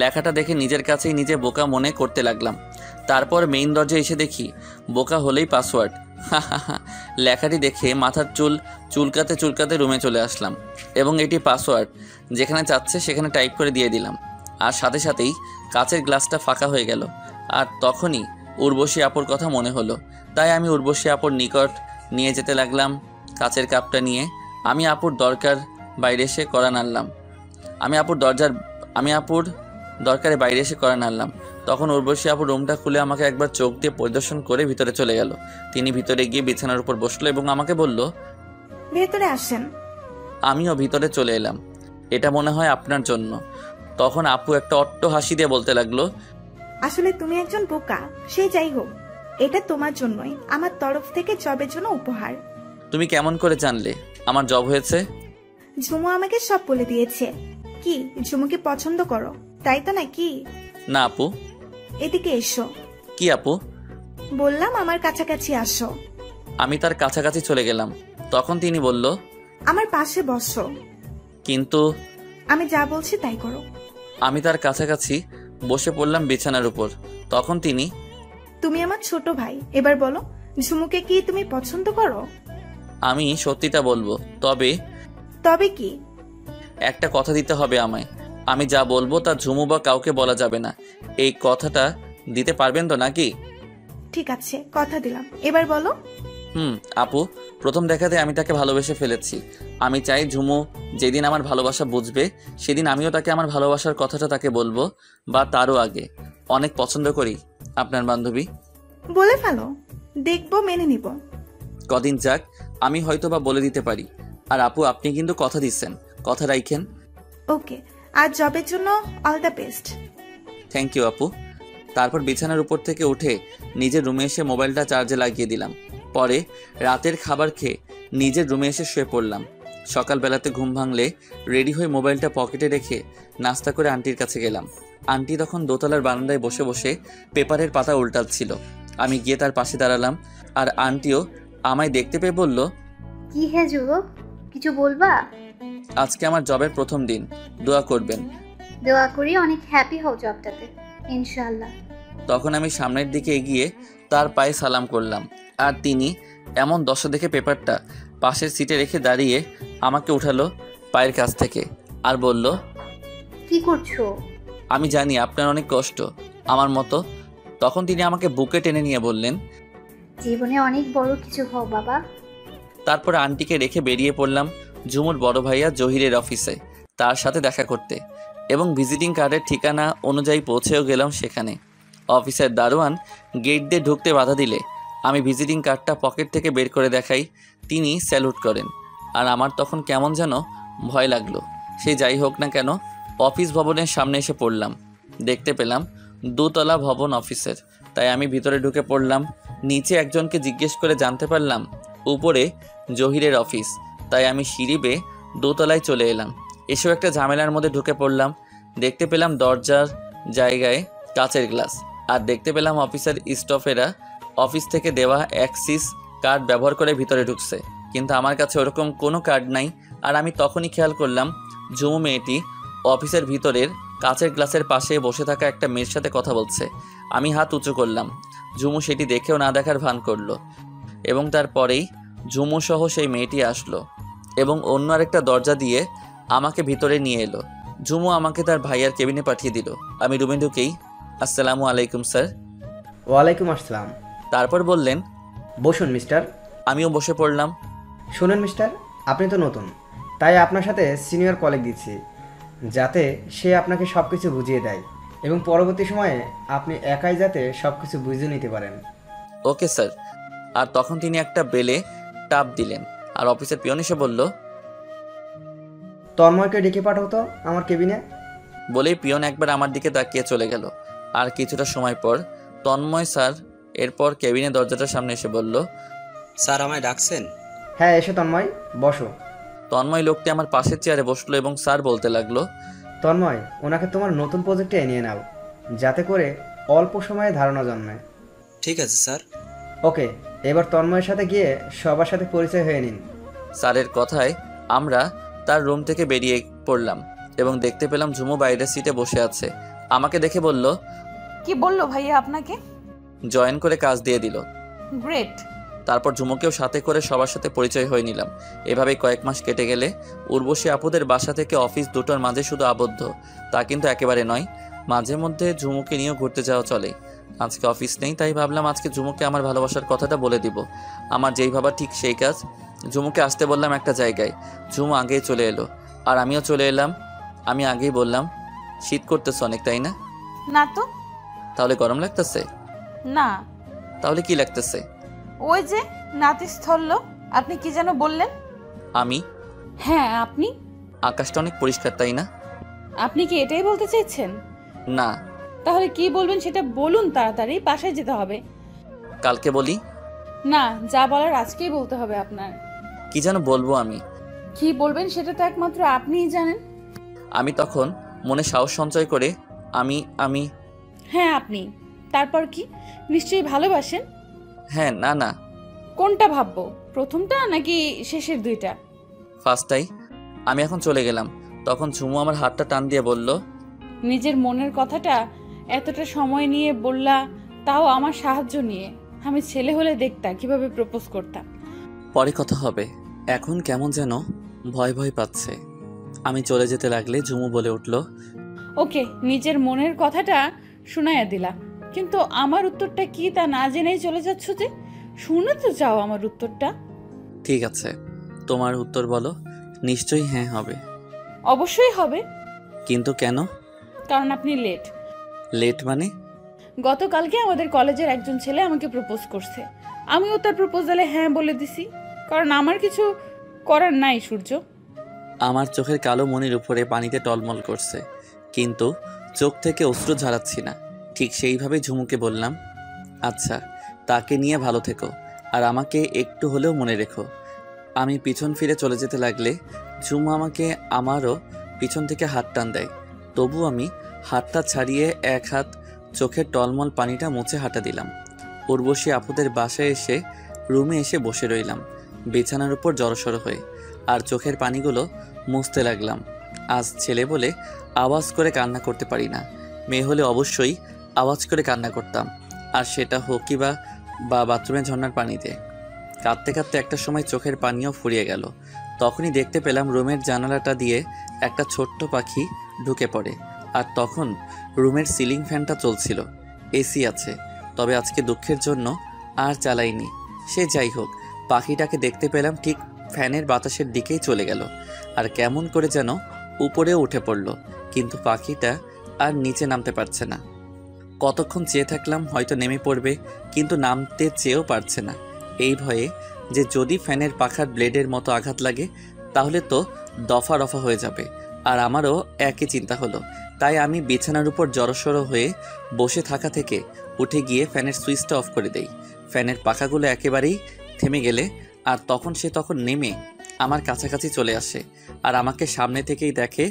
লেখাটা দেখে নিজের কাছেই নিজে বোকা মনে করতে লাগলাম। তারপর মেইন দরজায় এসে দেখি বোকা হলেই পাসওয়ার্ড। লেখাটি দেখে মাথার চুল চুলকাতে চুলকাতে রুমে চলে আসলাম এবং এটি পাসওয়ার্ড। যেখানে চাচ্ছে সেখানে টাইপ করে দিয়ে দিলাম। আর সাথে সাথেই কাচের গ্লাসটা ফাঁকা হয়ে গেল। আর তখনই উর্বশী আপুর কথা মনে হলো, তাই আমি উর্বশী আপুর নিকট নিয়ে যেতে লাগলাম কাচের কাপটা নিয়ে। আমি আপুর বাইরে এসে কড়া নাড়লাম। আমি আপুর দরকারে বাইরে এসে কড়া নাড়লাম। তখন উর্বশী আপুর রুমটা খুলে আমাকে একবার চোখ দিয়ে পরিদর্শন করে ভিতরে চলে গেল। তিনি ভিতরে গিয়ে বিছানার উপর বসলো এবং আমাকে বলল, ভেতরে আসেন। আমিও ভিতরে চলে এলাম। এটা মনে হয় আপনার জন্য। তখন আপু একটা অট্ট হাসি দিয়ে বলতে লাগলো, আসলে তুমি একজন বোকা, সে যাই হোক, এটা তোমার জন্যই আমার তরফ থেকে জবের জন্য উপহার। তুমি কেমন করে জানলে আমার জব হয়েছে? ঝুমু আমাকে সব বলে দিয়েছে। কি ঝুমুকে পছন্দ করো, তাই তো নাকি? না আপু। এদিকে এসো। কি আপু? বললাম আমার কাছাকাছি আসো। আমি তার কাছাকাছি চলে গেলাম। তখন তিনি বলল, আমার পাশে বসো। কিন্তু আমি যা বলছি তাই করো। আমি তার কাছাকাছি বসে পড়লাম বিছানার উপর। তখন তিনি, তুমি আমার ছোট ভাই, এবার বলো ঝুমুকে কি তুমি পছন্দ করো? আমি সত্যিটা বলবো, তবে কি? একটা কথা দিতে হবে আমায়। আমি যা বলবো তা ঝুমু বা কাউকে বলা যাবে না। এই কথাটা দিতে পারবেন তো নাকি? ঠিক আছে, কথা দিলাম, এবার বলো। আপু, প্রথম দেখাতে আমি তাকে ভালোবেসে ফেলেছি। আমি চাই ঝুমু যেদিন আমার ভালোবাসা বুঝবে সেদিন আমিও তাকে আমার ভালোবাসার কথাটা তাকে বলবো, বা তারও আগে। অনেক পছন্দ করি আপনার বান্ধবী। বলে ফেলো, দেখবো, মেনে নিব। কদিন যাক, আমি হয়তো বা বলে দিতে পারি। আর আপু, আপনি কিন্তু কথা দিচ্ছেন, কথা রাখেন। ওকে, আর জবের জন্য all the best. Thank you আপু। তারপর বিছানার উপর থেকে উঠে নিজের রুমে এসে মোবাইলটা চার্জে লাগিয়ে দিলাম। পরে রাতের খাবার খেয়ে নিজের রুমে এসে শুয়ে পড়লাম। সকালবেলাতে ঘুম ভাঙলে রেডি হয়ে মোবাইলটা পকেটে রেখে নাস্তা করে আন্টির কাছে গেলাম। আন্টি তখন দোতলার বারান্দায় বসে বসে পেপারের পাতা উল্টাচ্ছিল। আমি গিয়ে তার পাশে দাঁড়ালাম আর আন্টিও আমায় দেখতে পেয়ে বলল, কি হে যুবক, কিছু বলবা? আজকে আমার জবের প্রথম দিন, দোয়া করবেন। দোয়া করি অনেক হ্যাপি হও জবটাতে, ইনশাআল্লাহ। তখন আমি সামনের দিকে এগিয়ে তার পায়ে সালাম করলাম আর তিনি এমন দশা দেখে পেপারটা পাশের সিটে রেখে দাঁড়িয়ে আমাকে উঠালো পায়ের কাছ থেকে আর বলল, কি করছো? আমি জানি আপনার অনেক কষ্ট আমার মতো। তখন তিনি আমাকে বুকে টেনে নিয়ে বললেন, জীবনে অনেক বড় কিছু হও বাবা। তারপর আন্টিকে রেখে বেরিয়ে পড়লাম ঝুমুর বড় ভাইয়া জহিরের অফিসে তার সাথে দেখা করতে, এবং ভিজিটিং কার্ডের ঠিকানা অনুযায়ী পৌঁছেও গেলাম সেখানে। অফিসের দারোয়ান গেট দিয়ে ঢুকতে বাধা দিলে আমি ভিজিটিং কার্ডটা পকেট থেকে বের করে দেখাই। তিনি স্যালুট করেন, আর আমার তখন কেমন যেন ভয় লাগলো। সে যাই হোক না কেন, অফিস ভবনের সামনে এসে পড়লাম। দেখতে পেলাম 2 তলা ভবন অফিসের, তাই আমি ভিতরে ঢুকে পড়লাম। নিচে একজনকে জিজ্ঞেস করে জানতে পারলাম উপরে জহিরের অফিস, তাই আমি সিঁড়ি বেয়ে 2 তলায় চলে এলাম। এসেও একটা ঝামেলার মধ্যে ঢুকে পড়লাম। দেখতে পেলাম দরজার জায়গায় কাচের গ্লাস, আর দেখতে পেলাম অফিসের স্টাফেরা অফিস থেকে দেওয়া অ্যাক্সিস কার্ড ব্যবহার করে ভিতরে ঢুকছে, কিন্তু আমার কাছে ওরকম কোনো কার্ড নাই। আর আমি তখনই খেয়াল করলাম ঝুমু মেয়েটি অফিসের ভিতরের কাচের গ্লাসের পাশে বসে থাকা একটা মেয়ের সাথে কথা বলছে। আমি হাত উঁচু করলাম, ঝুমু সেটি দেখেও না দেখার ভান করলো, এবং তারপরেই ঝুমু সহ সেই মেয়েটি আসলো এবং অন্য আরেকটা দরজা দিয়ে আমাকে ভিতরে নিয়ে এলো। ঝুমু আমাকে তার ভাইয়ার কেবিনে পাঠিয়ে দিল। আমি রুমে ঢুকেই আসসালামু আলাইকুম স্যার। ওয়ালাইকুম আসসালাম। তারপর বললেন বসুন মিস্টার। আমিও বসে পড়লাম। শুনুন মিস্টার, আপনি তো নতুন, তাই আপনার সাথে সিনিয়র কলিগ দিচ্ছি, যাতে সে আপনাকে সব কিছু বুঝিয়ে দেয় এবং পরবর্তী সময়ে আপনি একাই যাতে সব কিছু বুঝে নিতে পারেন। Okay sir. আর তখন তিনি একটা বেলে টাপ দিলেন, আর অফিসের পিয়ন এসে বলল তন্ময়কে ডেকে পাঠাও তো আমার কেবিনে। বলেই পিয়ন একবার আমার দিকে তাকিয়ে চলে গেল। আর কিছুটা সময় পর তন্ময় স্যার এরপর কেবিনে দরজাটার সামনে এসে বলল, স্যার আমায় ডাকছেন? হ্যাঁ, এসো তন্ময়, বসো। তন্ময় লোকটি আমার পাশের চেয়ারে বসলো এবং স্যার বলতে লাগলো, তন্ময়, ওনাকে তোমার নতুন প্রজেক্টে নিয়ে নাও, যাতে করে অল্প সময়ে ধারণা জন্মায়। ঠিক আছে স্যার। ওকে, এবার তন্ময়ের সাথে গিয়ে সবার সাথে পরিচয় হয়ে নিন। স্যারের কথায় আমরা তার রুম থেকে বেরিয়ে পড়লাম এবং দেখতে পেলাম ঝুমু বাইরের সিটে বসে আছে। আমাকে দেখে বলল, কি বললো ভাইয়া আপনাকে? জয়েন করে কাজ দিয়ে দিল। গ্রেট। তারপর ঝুমুকেও সাথে করে সবার সাথে পরিচয় হয়ে নিলাম। এভাবেই কয়েক মাস কেটে গেলে উর্বশী আপুদের বাসা থেকে অফিস দুটোর মাঝে শুধু আবদ্ধ তা কিন্তু একেবারে নয়, মাঝে মধ্যে ঝুমুকে নিয়েও ঘুরতে যাওয়া চলে। আজকে অফিস নেই, তাই ভাবলাম আজকে ঝুমুকে আমার ভালোবাসার কথাটা বলে দিব। আমার যেই ভাবা ঠিক সেই কাজ। ঝুমুকে আসতে বললাম একটা জায়গায়, ঝুমু আগেই চলে এলো আর আমিও চলে এলাম। আমি আগেই বললাম, শীত করতেছে অনেক, তাই না? না তো। তাহলে গরম লাগতেছে? না। তাহলে কি লাগতেছে? ওই যে নাতিস্থল্য। আপনি কি যেন বললেন? আমি? হ্যাঁ আপনি। আকাশটা অনেক পরিষ্কার, তাই না? আপনি কি এটাই বলতে চাইছেন? না। তাহলে কি বলবেন সেটা বলুন, তাড়াতাড়ি বাসায় যেতে হবে। কালকে বলি? না, যা বলার আজকেই বলতে হবে আপনার। কি যেন বলবো আমি? কি বলবেন সেটা তো একমাত্র আপনিই জানেন। আমি তখন মনে সাহস সঞ্চয় করে আমি হ্যাঁ আপনি। তারপর কি? নিশ্চয়ই ভালোবাসেন। হ্যাঁ। না না। কোনটা ভাববো, প্রথমটা নাকি শেষের দুইটা? ফার্স্টটাই। আমি এখন চলে গেলাম। তখন ঝুমু আমার হাতটা টান দিয়ে বলল, নিজের মনের কথাটা এতটা সময় নিয়ে বললা, তাও আমার সাহায্য নিয়ে। আমি ছেলে হলে দেখতা কিভাবে প্রপোজ করতাম। পরে কথা হবে, এখন কেমন যেন ভয় ভয় পাচ্ছে। আমি চলে যেতে লাগলে ঝুমু বলে উঠল, ওকে, নিজের মনের কথাটা শুনাইয়া দিলা, কিন্তু আমার উত্তরটা কি তা না জেনেই চলে যাচ্ছ যে? শুনে তো যাও আমার উত্তরটা। ঠিক আছে, তোমার উত্তর বলো। নিশ্চয়ই হ্যাঁ হবে। অবশ্যই হবে। কিন্তু কেন? কারণ আপনি লেট। লেট মানে? গতকালকে আমাদের কলেজের একজন ছেলে আমাকে প্রপোজ করছে, আমিও তার প্রপোজালে হ্যাঁ বলে দিছি, কারণ আমার কিছু করার নাই সূর্য। আমার চোখের কালো মনির উপরে পানিতে টলমল করছে, কিন্তু চোখ থেকে অশ্রু ঝরাচ্ছি না। ঠিক সেইভাবেই ঝুমুকে বললাম, আচ্ছা, তাকে নিয়ে ভালো থেকো আর আমাকে একটু হলেও মনে রেখো। আমি পিছন ফিরে চলে যেতে লাগলে ঝুমু আমাকে আমারও পিছন থেকে হাত টান দেয়। তবু আমি হাতটা ছাড়িয়ে এক হাত চোখের টলমল পানিটা মুছে হাঁটা দিলাম। উর্বশী আপুদের বাসায় এসে রুমে এসে বসে রইলাম বিছানার উপর জড়সড় হয়ে, আর চোখের পানিগুলো মুছতে লাগলাম। আজ ছেলে বলে আওয়াজ করে কান্না করতে পারি না, মেয়ে হলে অবশ্যই আওয়াজ করে কান্না করতাম, আর সেটা হোকি বা বাথরুমে ঝর্ণার পানিতে। কাঁদতে কাঁদতে একটা সময় চোখের পানিও ফুরিয়ে গেল। তখনই দেখতে পেলাম রুমের জানালাটা দিয়ে একটা ছোট্ট পাখি ঢুকে পড়ে, আর তখন রুমের সিলিং ফ্যানটা চলছিল। এসি আছে, তবে আজকে দুঃখের জন্য আর চালাইনি। সে যাই হোক, পাখিটাকে দেখতে পেলাম ঠিক ফ্যানের বাতাসের দিকেই চলে গেল আর কেমন করে যেন উপরেও উঠে পড়ল, কিন্তু পাখিটা আর নিচে নামতে পারছে না। কতক্ষণ চেয়ে থাকলাম হয়তো নেমে পড়বে, কিন্তু নামতে চেয়েও পারছে না। এই ভয়ে যে যদি ফ্যানের পাখার ব্লেডের মতো আঘাত লাগে তাহলে তো দফা রফা হয়ে যাবে। আর আমারও একই চিন্তা হলো, তাই আমি বিছানার উপর জড়সড় হয়ে বসে থাকা থেকে উঠে গিয়ে ফ্যানের সুইচটা অফ করে দেই। ফ্যানের পাখাগুলো একেবারেই থেমে গেলে আর তখন নেমে আমার কাছাকাছি চলে আসে আর আমাকে সামনে থেকেই দেখে,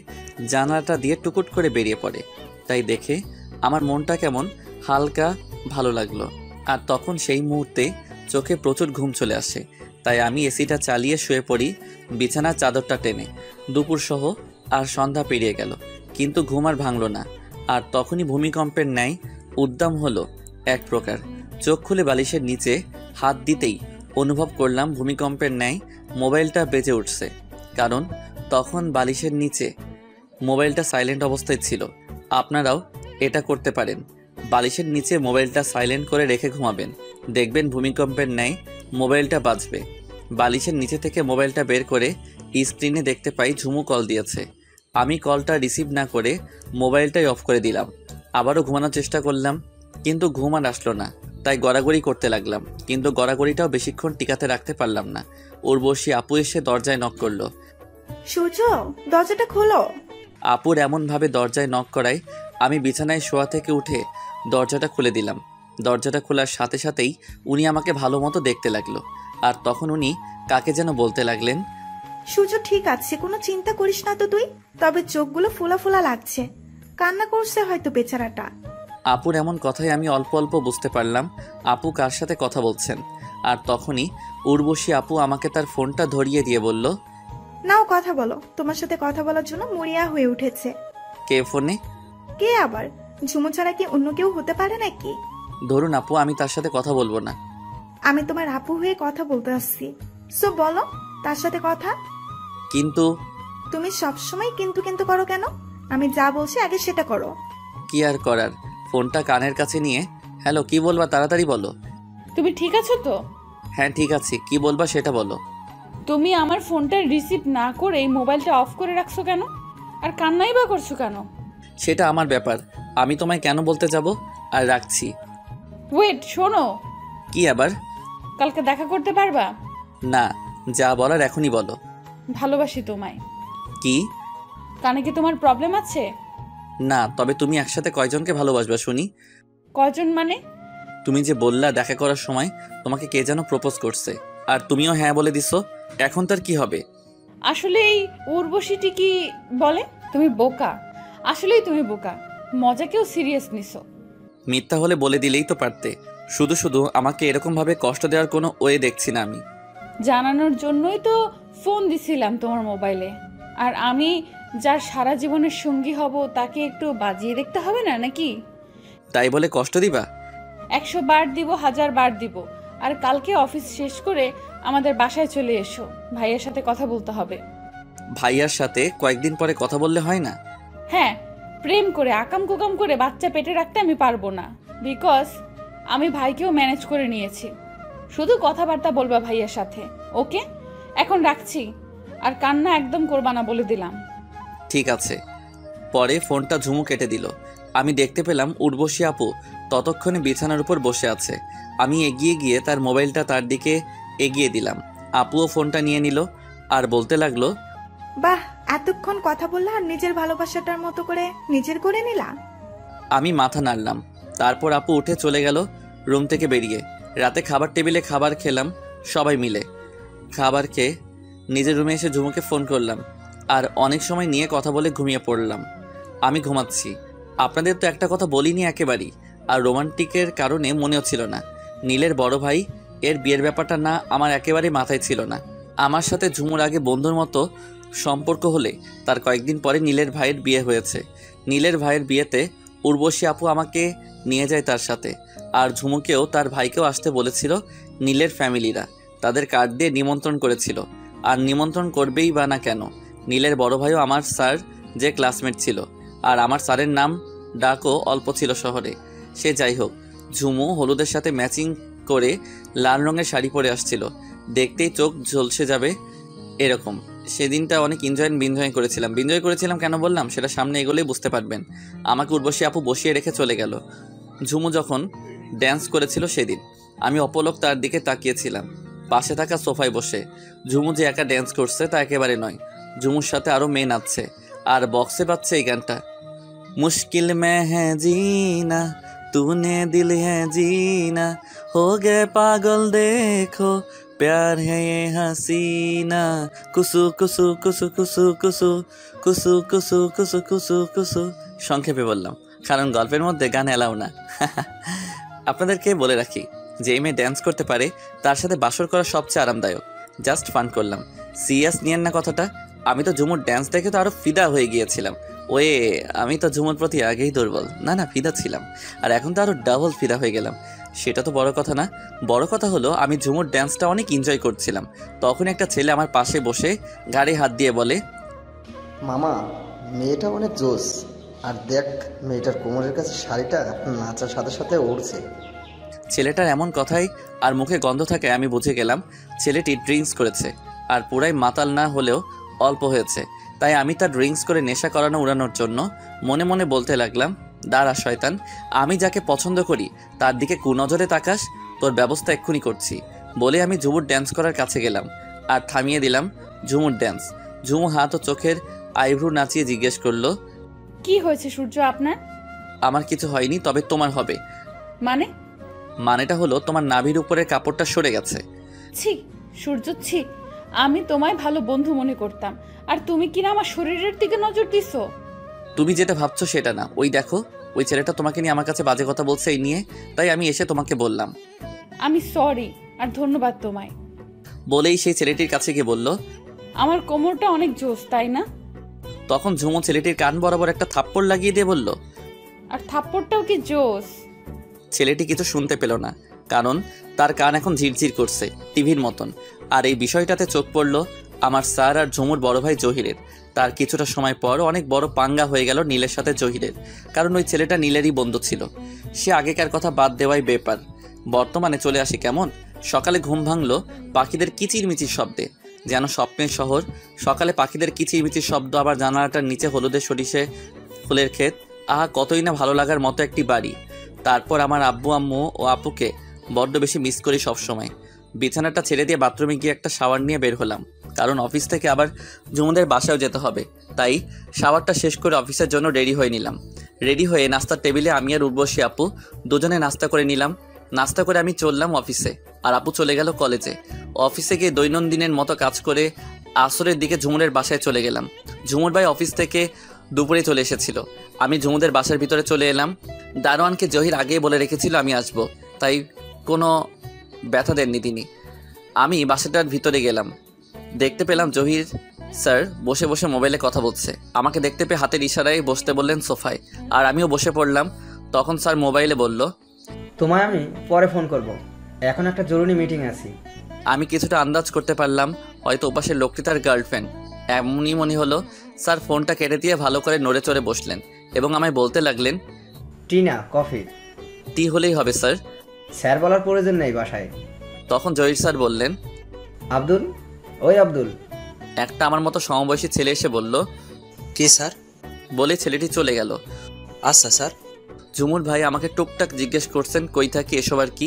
জানালাটা দিয়ে টুকুট করে বেরিয়ে পড়ে। তাই দেখে আমার মনটা কেমন হালকা ভালো লাগলো। আর তখন সেই মুহূর্তে চোখে প্রচুর ঘুম চলে আসে, তাই আমি এসিটা চালিয়ে শুয়ে পড়ি বিছানার চাদরটা টেনে। দুপুর সহ আর সন্ধ্যা পেরিয়ে গেল, কিন্তু ঘুম আর ভাঙল না। আর তখনই ভূমিকম্পের ন্যায় উদ্দাম হলো এক প্রকার। চোখ খুলে বালিশের নিচে হাত দিতেই অনুভব করলাম ভূমিকম্পের ন্যায় মোবাইলটা বেজে উঠছে, কারণ তখন বালিশের নিচে মোবাইলটা সাইলেন্ট অবস্থায় ছিল। আপনারাও এটা করতে পারেন, বালিশের নিচে মোবাইলটা সাইলেন্ট করে রেখে ঘুমাবেন, দেখবেন ভূমিকম্পের ন্যায় মোবাইলটা বাজবে। বালিশের নিচে থেকে মোবাইলটা বের করে স্ক্রিনে দেখতে পাই ঝুমু কল দিয়েছে। আমি কলটা রিসিভ না করে মোবাইলটাই অফ করে দিলাম। আবারও ঘুমানোর চেষ্টা করলাম, কিন্তু ঘুম আর আসলো না। তাই গড়াগড়ি করতে লাগলাম, কিন্তু গড়াগড়িটাও বেশিক্ষণ টিকাতে রাখতে পারলাম না। উর্বশী আপু এসে দরজায় নক করলো। সূর্য, দরজাটা খোলো। আপুর এমনভাবে দরজায় নক করায় আমি বিছানায় শোয়া থেকে উঠে দরজাটা খুলে দিলাম। দরজাটা খোলার সাথে সাথেই উনি আমাকে ভালো মতো দেখতে লাগলো। আর তখন উনি কাকে যেন বলতে লাগলেন, সূর্য ঠিক আছে, কোনো চিন্তা করিস না তো তুই। তবে চোখগুলো ফোলা ফোলা লাগছে, কান্না করছে হয়তো বেচারাটা। আপুর এমন কথাই আমি অল্প অল্প বুঝতে পারলাম আপু কার সাথে কথা বলছেন। আর তখনই উর্বশী আপু আমাকে তার ফোনটা ধরিয়ে দিয়ে বলল, নাও কথা বলো, তোমার সাথে কথা বলার জন্য মরিয়া হয়ে উঠেছে। কে ফোনে? কে আবার? ঝুমু ছাড়া কি অন্য কেউ হতে পারে নাকি? ধরুন আপু, আমি তার সাথে কথা বলবো না। আমি তোমার আপু হয়ে কথা বলতে আসছি, সো বলো তার সাথে কথা। কিন্তু তুমি সবসময় কিন্তু কিন্তু করো কেন? আমি যা বলছি আগে সেটা করো। কি আর করার, ফোনটা কানের কাছে নিয়ে, হ্যালো কি বলবা তাড়াতাড়ি বলো। তুমি ঠিক আছো তো? হ্যাঁ ঠিক আছে, কি বলবা সেটা বলো। তুমি আমার ফোনটা রিসিভ না করে মোবাইলটা অফ করে রাখছো কেন? আর কান্নাই বা করছো কেন? সেটা আমার ব্যাপার, আমি তোমায় কেন বলতে যাব। আর রাখছি। ওয়েট, শোনো। কি আবার? কালকে দেখা করতে পারবা? না, যা বলার এখনই বলো। ভালোবাসি তোমায়। কি? কানে কি তোমার প্রবলেম আছে? না, তবে তুমি একসাথে কয়জনকে ভালোবাসবা শুনি? কয়জন মানে? তুমি যে বললা দেখা করার সময় তোমাকে কে যেন প্রপোজ করছে, আর তুমিও হ্যাঁ বলে দিছো, এখন তার কি হবে? আসলে এই উর্বশীটি কি বলে, তুমি বোকা। আসলেই তুমি বোকা, মজাকেও সিরিয়াস নিছো। মিথ্যা হলে বলে দিলেই তো পারতে। শুধু শুধু আমাকে এরকম ভাবে কষ্ট দেওয়ার কোনো ওয়ে দেখছি না আমি। জানানোর জন্যই তো ফোন দিছিলাম তোমার মোবাইলে। আর আমি যার সারা জীবনের সঙ্গী হব তাকে একটু বাজিয়ে দেখতে হবে না নাকি? তাই বলে কষ্ট দিবা? 100 বার দিব, 1000 বার দিব। আর কালকে অফিস শেষ করে আমাদের বাসায় চলে এসো, ভাইয়ের সাথে কথা বলতে হবে। ভাইয়ার সাথে কয়েকদিন পরে কথা বললে হয় না? হ্যাঁ, প্রেম করে আকাম কুকাম করে বাচ্চা পেটে রাখতে আমি পারবো না, বিকজ আমি ভাইকেও ম্যানেজ করে নিয়েছি। শুধু কথাবার্তা বলবা ভাইয়ের সাথে, ওকে? এখন রাখছি, আর কান্না একদম করবা না বলে দিলাম। ঠিক আছে। পরে ফোনটা ঝুমু কেটে দিল। আমি দেখতে পেলাম উর্বশী আপু ততক্ষণে বিছানার উপর বসে আছে। আমি এগিয়ে গিয়ে তার মোবাইলটা তার দিকে এগিয়ে দিলাম। আপুও ফোনটা নিয়ে নিল আর বলতে লাগলো, বাহ, এতক্ষণ কথা বললা আর নিজের ভালোবাসাটার মতো করে নিজের করে নিলা। আমি মাথা নাড়লাম। তারপর আপু উঠে চলে গেল রুম থেকে বেরিয়ে। রাতে খাবার টেবিলে খাবার খেলাম সবাই মিলে। খাবার খেয়ে নিজের রুমে এসে ঝুমুকে ফোন করলাম আর অনেক সময় নিয়ে কথা বলে ঘুমিয়ে পড়লাম। আমি ঘুমাচ্ছি। আপনাদের তো একটা কথা বলিনি একেবারেই, আর রোমান্টিকের কারণে মনেও ছিল না। নীলের বড় ভাই এর বিয়ের ব্যাপারটা না আমার একেবারেই মাথায় ছিল না। আমার সাথে ঝুমুর আগে বন্ধুর মতো সম্পর্ক হলে তার কয়েকদিন পরে নীলের ভাইয়ের বিয়ে হয়েছে। নীলের ভাইয়ের বিয়েতে উর্বশী আপু আমাকে নিয়ে যায় তার সাথে, আর ঝুমুকেও তার ভাইকেও আসতে বলেছিল নীলের ফ্যামিলিরা। তাদের কার্ড দিয়ে নিমন্ত্রণ করেছিল, আর নিমন্ত্রণ করবেই বা না কেন। নীলের বড় ভাইও আমার স্যার যে ক্লাসমেট ছিল, আর আমার স্যারের নাম ডাকও অল্প ছিল শহরে। সে যাই হোক, ঝুমু হলুদের সাথে ম্যাচিং করে লাল রঙের শাড়ি পরে আসছিল। দেখতেই চোখ ঝলসে যাবে এরকম। সেদিনটা অনেক বিনজয় করেছিলাম কেন বললাম সেটা সামনে এগোলেই বুঝতে পারবেন। আমাকে উর্বশী আপু বসিয়ে রেখে চলে গেল। ঝুমু যখন ড্যান্স করেছিল সেদিন আমি অপলক তার দিকে তাকিয়েছিলাম, পাশে থাকা সোফায় বসে। ঝুমু যে একা ড্যান্স করছে তা একেবারে নয়, ঝুমুর সাথে আরও মেয়ে নাচছে আর বক্সে বাজছে এই গানটা, মুশকিল মে হ্যাঁ জিনা তूने दिल है जीना हो गए पागल देखो प्यार है ये हसीना कुसु कुसु कुसु कुसु कुसु कुसु कुसु कुसु कुसु कुसु। সংক্ষেপে বললাম কারণ গল্পের মধ্যে গান এলাও না। আপনাদেরকে বলে রাখি যে এই মেয়ে ড্যান্স করতে পারে তার সাথে বাসর করা সবচেয়ে আরামদায়ক। জাস্ট ফান করলাম, সিরিয়াস নিয়েন না কথাটা। আমি তো ঝুমুর ড্যান্স দেখে তো আরও ফিদা হয়ে গিয়েছিলাম। আমি তো ঝুমুর প্রতি আগেই দুর্বল, না ফিদা ছিলাম, আর এখন তো আরও ডাবল ফিদা হয়ে গেলাম। সেটা তো বড় কথা না, বড় কথা হলো আমি ঝুমুর ড্যান্সটা অনেক এনজয় করছিলাম। তখন একটা ছেলে আমার পাশে বসে গাড়ি হাত দিয়ে বলে, মামা মেয়েটা অনেক জোস, আর দেখ মেয়েটার কোমরের কাছে শাড়িটা নাচার সাথে সাথে উড়ছে। ছেলেটার এমন কথাই আর মুখে গন্ধ থাকে আমি বুঝে গেলাম ছেলেটি ড্রিঙ্কস করেছে, আর পুরাই মাতাল না হলেও অল্প হয়েছে। তাই আমি তার ড্রিঙ্কস করে নেশা করানো উড়ানোর জন্য মনে মনে বলতে লাগলাম, দাঁড়া শয়তান, আমি যাকে পছন্দ করি তার দিকে কুনজরে তাকাস, তোর ব্যবস্থা এক্ষুনি করছি। বলে আমি ঝুমুর ড্যান্স করার কাছে গেলাম আর থামিয়ে দিলাম ঝুমুর ড্যান্স। ঝুমু হাত ও চোখের আইব্রু নাচিয়ে জিজ্ঞেস করলো, কি হয়েছে সূর্য আপনার? আমার কিছু হয়নি, তবে তোমার হবে। মানেটা হলো তোমার নাভির উপরের কাপড়টা সরে গেছে। ছি সূর্য ছি, আমি তোমায় ভালো বন্ধু মনে করতাম, আর তুমি কিনা আমার শরীরের দিকে নজর দিছো। তুমি যেটা ভাবছো সেটা না, ওই দেখো ওই ছেলেটা তোমাকে নিয়ে আমার কাছে বাজে কথা বলছে এই নিয়ে, তাই আমি এসে তোমাকে বললাম। আমি সরি, আর ধন্যবাদ তোমায়। বলেই সেই ছেলেটির কাছে গিয়ে বলল, আমার কোমরটা অনেক জোস তাই না? তখন ঝুমু ছেলেটির কান বরাবর একটা থাপ্পড় লাগিয়ে দিয়ে বলল, আর থাপ্পড়টাও কি জোস? ছেলেটি কিছু শুনতে পেল না, কারণ তার কান এখন ঝিরঝির করছে টিভির মতন। আর এই বিষয়টাতে চোখ পড়ল আমার স্যার আর ঝুমুর বড় ভাই জহিরের। তার কিছুটা সময় পর অনেক বড় পাঙ্গা হয়ে গেল নীলের সাথে জহিরের, কারণ ওই ছেলেটা নীলেরই বন্ধু ছিল। সে আগেকার কথা বাদ দেওয়াই বেপার। বর্তমানে চলে আসি কেমন, সকালে ঘুম ভাঙলো পাখিদের কিচিরমিচির শব্দে, যেন স্বপ্নের শহর। সকালে পাখিদের কিচিরমিচির শব্দ, আবার জানালাটার নিচে হলুদের সরিষে ফুলের ক্ষেত, আহা কতই না ভালো লাগার মতো একটি বাড়ি। তারপর আমার আব্বু আম্মু ও আপুকে বড্ড বেশি মিস করি সবসময়। বিছানাটা ছেড়ে দিয়ে বাথরুমে গিয়ে একটা শাওয়ার নিয়ে বের হলাম, কারণ অফিস থেকে আবার ঝুমুদের বাসায়ও যেতে হবে। তাই শাওয়ারটা শেষ করে অফিসের জন্য রেডি হয়ে নিলাম। রেডি হয়ে নাস্তার টেবিলে আমি আর উর্বশী আপু দুজনে নাস্তা করে নিলাম। নাস্তা করে আমি চললাম অফিসে, আর আপু চলে গেল কলেজে। অফিসে গিয়ে দৈনন্দিনের মতো কাজ করে আসরের দিকে ঝুমুরের বাসায় চলে গেলাম। ঝুমুর ভাই অফিস থেকে দুপুরে চলে এসেছিল। আমি ঝুমুদের বাসার ভিতরে চলে এলাম। দারোয়ানকে জহির আগেই বলে রেখেছিল আমি আসবো, তাই কোনো ব্যথা দেননি তিনি। আমি বাসাটার ভিতরে গেলাম, দেখতে পেলাম জহির স্যার বসে বসে মোবাইলে কথা বলছে। আমাকে দেখতে পেয়ে হাতের ইশারায় বসতে বললেন সোফায়, আর আমিও বসে পড়লাম। তখন স্যার মোবাইলে বলল, তোমায় আমি পরে ফোন করব, এখন একটা জরুরি মিটিং আছে। আমি কিছুটা আন্দাজ করতে পারলাম হয়তো ওপাশের লোকটি তার গার্লফ্রেন্ড। এমনই মনে হলো। স্যার ফোনটা কেটে দিয়ে ভালো করে নড়ে চড়ে বসলেন এবং আমায় বলতে লাগলেন, টি না কফি? টি হলেই হবে স্যার। স্যার বলার প্রয়োজন নেই বাসায়। তখন জহির স্যার বললেন, আব্দুল, ওই আব্দুল। একটা আমার মতো সমবয়সী ছেলে এসে বলল, কি স্যার? বলে ছেলেটি চলে গেল। আচ্ছা স্যার। ঝুমুর ভাই আমাকে টুকটাক জিজ্ঞেস করছেন কই থাকি এসব আর কি।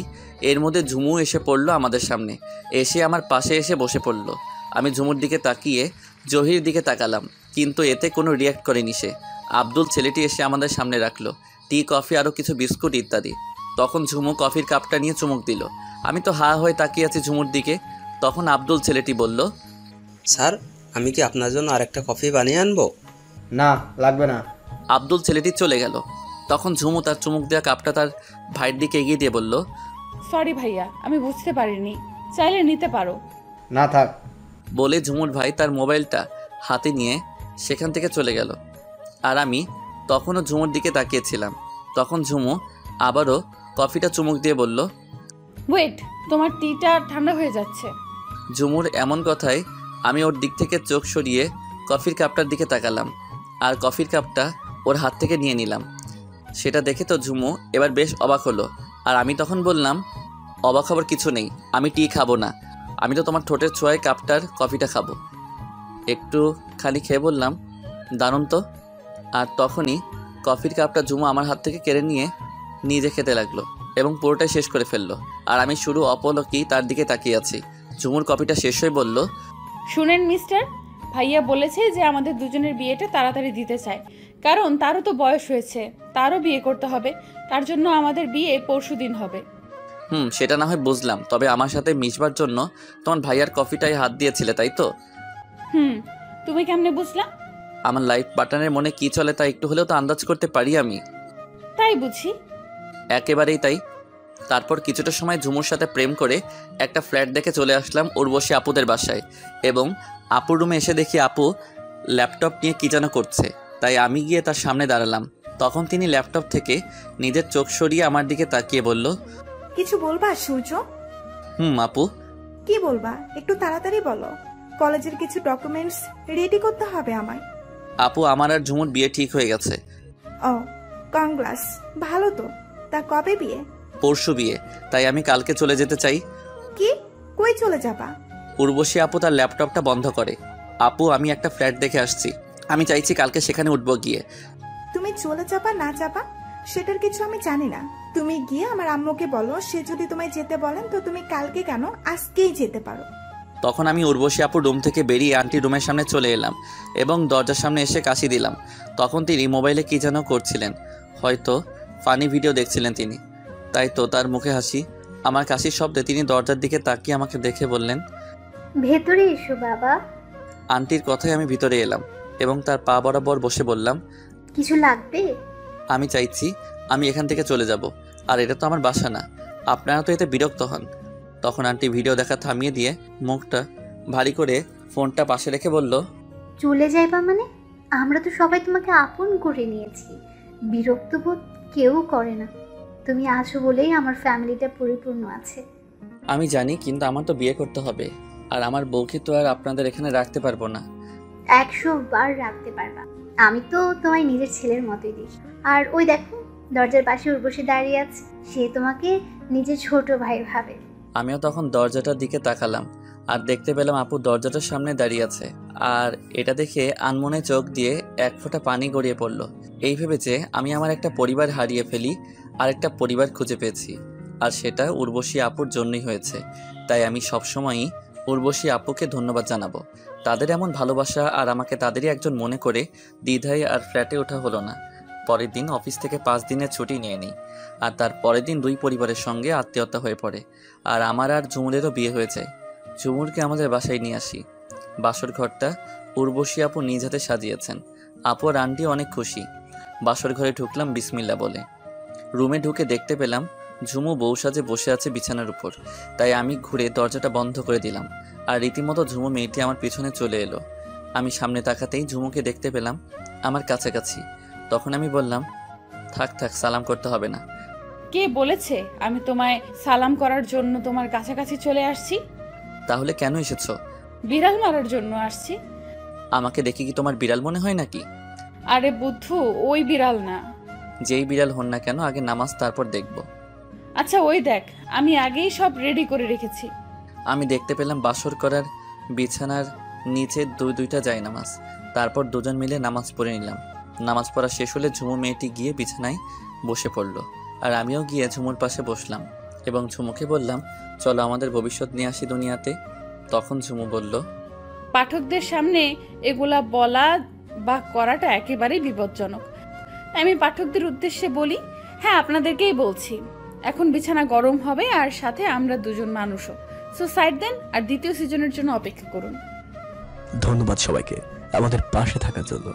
এর মধ্যে ঝুমু এসে পড়লো আমাদের সামনে, এসে আমার পাশে এসে বসে পড়লো। আমি ঝুমুর দিকে তাকিয়ে জহির দিকে তাকালাম, কিন্তু এতে কোনো রিয়াক্ট করেনি সে। আব্দুল ছেলেটি এসে আমাদের সামনে রাখলো টি, কফি, আরও কিছু বিস্কুট ইত্যাদি। তখন ঝুমু কফির কাপটা নিয়ে চুমুক দিল। আমি তো হা হয়ে তাকিয়ে আছি ঝুমুর দিকে। তখন আব্দুল ছেলেটি বলল, স্যার আমি কি আপনার জন্য আরেকটা কফি বানিয়ে আনবো? না লাগবে না। আব্দুল ছেলেটি চলে গেল। তখন ঝুমু তার চুমুক দেওয়া কাপটা তার ভাইয়ের দিকে এগিয়ে দিয়ে বলল, সরি ভাইয়া, আমি বুঝতে পারিনি, চাইলে নিতে পারো। না থাক। বলে ঝুমুর ভাই তার মোবাইলটা হাতে নিয়ে সেখান থেকে চলে গেল। আর আমি তখনও ঝুমুর দিকে তাকিয়েছিলাম। তখন ঝুমু আবারও কফিটা চুমুক দিয়ে বলল, ওয়েট, তোমার টিটা ঠান্ডা হয়ে যাচ্ছে। ঝুমুর এমন কথায় আমি ওর দিক থেকে চোখ সরিয়ে কফির কাপটার দিকে তাকালাম, আর কফির কাপটা ওর হাত থেকে নিয়ে নিলাম। সেটা দেখে তো ঝুমু এবার বেশ অবাক হলো। আর আমি তখন বললাম, অবাক হবার কিছু নেই, আমি টি খাবো না। আমি তো তোমার ঠোঁটের ছোঁয়ায় কাপটার কফিটা খাবো। একটু খালি খেয়ে বললাম, দারুণ তো। আর তখনই কফির কাপটা ঝুমু আমার হাত থেকে কেড়ে নিয়ে নিজে খেতে লাগলো এবং পুরোটাই শেষ করে ফেললো। আর আমি শুরু অপলকেই তার দিকে তাকিয়ে আছি। ঝুমুর কফিটা শেষ হয়ে বলল, শুনেন মিস্টার, ভাইয়া বলেছে যে আমাদের দুজনের বিয়েটা তাড়াতাড়ি দিতে চায়, কারণ তারও তো বয়স হয়েছে, তারও বিয়ে করতে হবে। তার জন্য আমাদের বিয়ে পরশুদিন হবে। সেটা না হয় বুঝলাম, তবে আমার সাথে মিশবার জন্য তোমার ভাইয়ার কফিটাই হাত দিয়েছিলে, তাই তো? তুমি কেমনে বুঝলা? আমার লাইফ পার্টনারের মনে কি চলে তা একটু হলেও তো আন্দাজ করতে পারি আমি। তাই বুঝি? একেবারেই তাই। তারপর কিছুটা সময় ঝুমুর সাথে প্রেম করে একটা ফ্ল্যাট দেখে চলে আসলাম উর্বশী আপুদের বাসায়, এবং আপুর রুমে এসে দেখি আপু ল্যাপটপ নিয়ে কী যেন করছে। তাই আমি গিয়ে তার সামনে দাঁড়ালাম। তখন তিনি ল্যাপটপ থেকে নিজের চোখ সরিয়ে আমার দিকে তাকিয়ে বলল, কিছু বলবা সূর্য? আপু। কি বলবা? একটু তাড়াতাড়ি বলো, কলেজের কিছু ডকুমেন্টস রেডি করতে হবে আমায়। আপু, আমার আর ঝুমুর বিয়ে ঠিক হয়ে গেছে। ও, কংগ্রাস, ভালো তো। তা কবে বিয়ে? পরশু বিয়ে, তাই আমি কালকে চলে যেতে চাই। কি? কই চলে যাবা? উর্বশী আপু তার ল্যাপটপটা বন্ধ করে, আপু আমি একটা ফ্ল্যাট দেখে আসছি, আমি চাইছি কালকে সেখানে উঠবো গিয়ে। তুমি চলে যাবা না যাবা সেটার কিছু আমি জানি না। তুমি গিয়ে আমার আম্মুকে বলো, সে যদি তোমায় যেতে বলেন তো তুমি কালকে কেন আজকেই যেতে পারো। তখন আমি উর্বশী আপুর রুম থেকে বেরিয়ে আন্টির রুমের সামনে চলে এলাম এবং দরজার সামনে এসে কাশি দিলাম। তখন তিনি মোবাইলে কী যেন করছিলেন, হয়তো ফানি ভিডিও দেখছিলেন তিনি। তাই তো তার মুখে হাসি। আমার কাশির শব্দে তিনি দরজার দিকে তাকিয়ে আমাকে দেখে বললেন, ভেতরে এসো বাবা। আন্টির কথায় আমি ভিতরে এলাম এবং তার পা বরাবর বসে বললাম, কিছু লাগবে? আমি চাইছি আমি এখান থেকে চলে যাব, আর এটা তো আমার বাসা না, আপনারা তো এতে বিরক্ত হন। তখন আন্টি ভিডিও দেখা থামিয়ে দিয়ে মুখটা ভারী করে ফোনটা পাশে রেখে বলল, চলে যাইবা মানে? আমরা তো সবাই তোমাকে আপন করে নিয়েছি, বিরক্ত বোধ কেউ করে না। তুমি আছো বলেই আমার ফ্যামিলিটা পরিপূর্ণ আছে। আমি জানি, কিন্তু আমার তো বিয়ে করতে হবে, আর আমার বউকে তো আর আপনাদের এখানে রাখতে পারবো না। 100 বার রাখতে পারবা, আমি তো তোমার নিজের ছেলের মতোই দিই। আর ওই দেখো দরজার পাশে উর্বশী দাঁড়িয়ে আছে, সে তোমাকে নিজের ছোট ভাই ভাবে। আমিও তখন দরজাটার দিকে তাকালাম আর দেখতে পেলাম আপু দরজাটার সামনে দাঁড়িয়ে আছে। আর এটা দেখে আনমনে চোখ দিয়ে এক ফোঁটা পানি গড়িয়ে পড়লো। এই ভেবেছে আমি আমার একটা পরিবার হারিয়ে ফেলি আর একটা পরিবার খুঁজে পেয়েছি, আর সেটা উর্বশী আপুর জন্যই হয়েছে। তাই আমি সবসময়ই উর্বশী আপুকে ধন্যবাদ জানাবো। তাদের এমন ভালোবাসা আর আমাকে তাদেরই একজন মনে করে দ্বিধায় আর ফ্ল্যাটে ওঠা হলো না। পরের দিন অফিস থেকে 5 দিনের ছুটি নিয়ে নিই, আর তার পরের দিন 2 পরিবারের সঙ্গে আত্মীয়তা হয়ে পড়ে। আর আমার আর ঝুমুরেরও বিয়ে হয়ে যায়। ঝুমুরকে আমাদের বাসায় নিয়ে আসি। বাসর ঘরটা উর্বশী আপু নিজ হাতে সাজিয়েছেন। আপু আর আন্টি অনেক খুশি। বাসর ঘরে ঢুকলাম বিসমিল্লা বলে। রুমে ঢুকে দেখতে পেলাম ঝুমু বউ সাজে বসে আছে বিছানার উপর। তাই আমি ঘুরে দরজাটা বন্ধ করে দিলাম, আর রীতিমতো ঝুমু মেয়েটি আমার পিছনে চলে এলো। আমি সামনে তাকাতেই ঝুমুকে দেখতে পেলাম আমার কাছাকাছি। তখন আমি বললাম, থাক থাক, সালাম করতে হবে না। কে বলেছে আমি তোমায় সালাম করার জন্য তোমার কাছাকাছি চলে আসছি? তাহলে কেন এসেছো? বিড়াল মারার জন্য আসছি। আমাকে দেখে কি তোমার বিড়াল মনে হয় নাকি? আরে বুদ্ধু, ওই বিড়াল না। যেই বিড়াল হন না কেন, আগে নামাজ, তারপর দেখব। আচ্ছা ওই দেখ, আমি আগেই সব রেডি করে রেখেছি। আমি দেখতে পেলাম বাসর করার বিছানার নিচে দুইটা জায়নামাজ। তারপর দুজন মিলে নামাজ পড়ে নিলাম। নামাজ পড়া শেষ হলে ঝুমু মেয়েটি গিয়ে বিছানায় বসে পড়ল, আর আমিও গিয়ে ঝুমুর পাশে বসলাম এবং ঝুমুকে বললাম, চলো আমাদের ভবিষ্যৎ নিয়ে আসি দুনিয়াতে। তখন ঝুমু বলল, পাঠকদের সামনে এগুলা বলা বা করাটা একেবারেই বিপজ্জনক। আমি পাঠকদের উদ্দেশ্যে বলি, হ্যাঁ আপনাদেরকেই বলছি, এখন বিছানা গরম হবে আর সাথে আমরা দুজন মানুষও। সো সাইড দেন আর দ্বিতীয় সিজনের জন্য অপেক্ষা করুন। ধন্যবাদ সবাইকে আমাদের পাশে থাকার জন্য।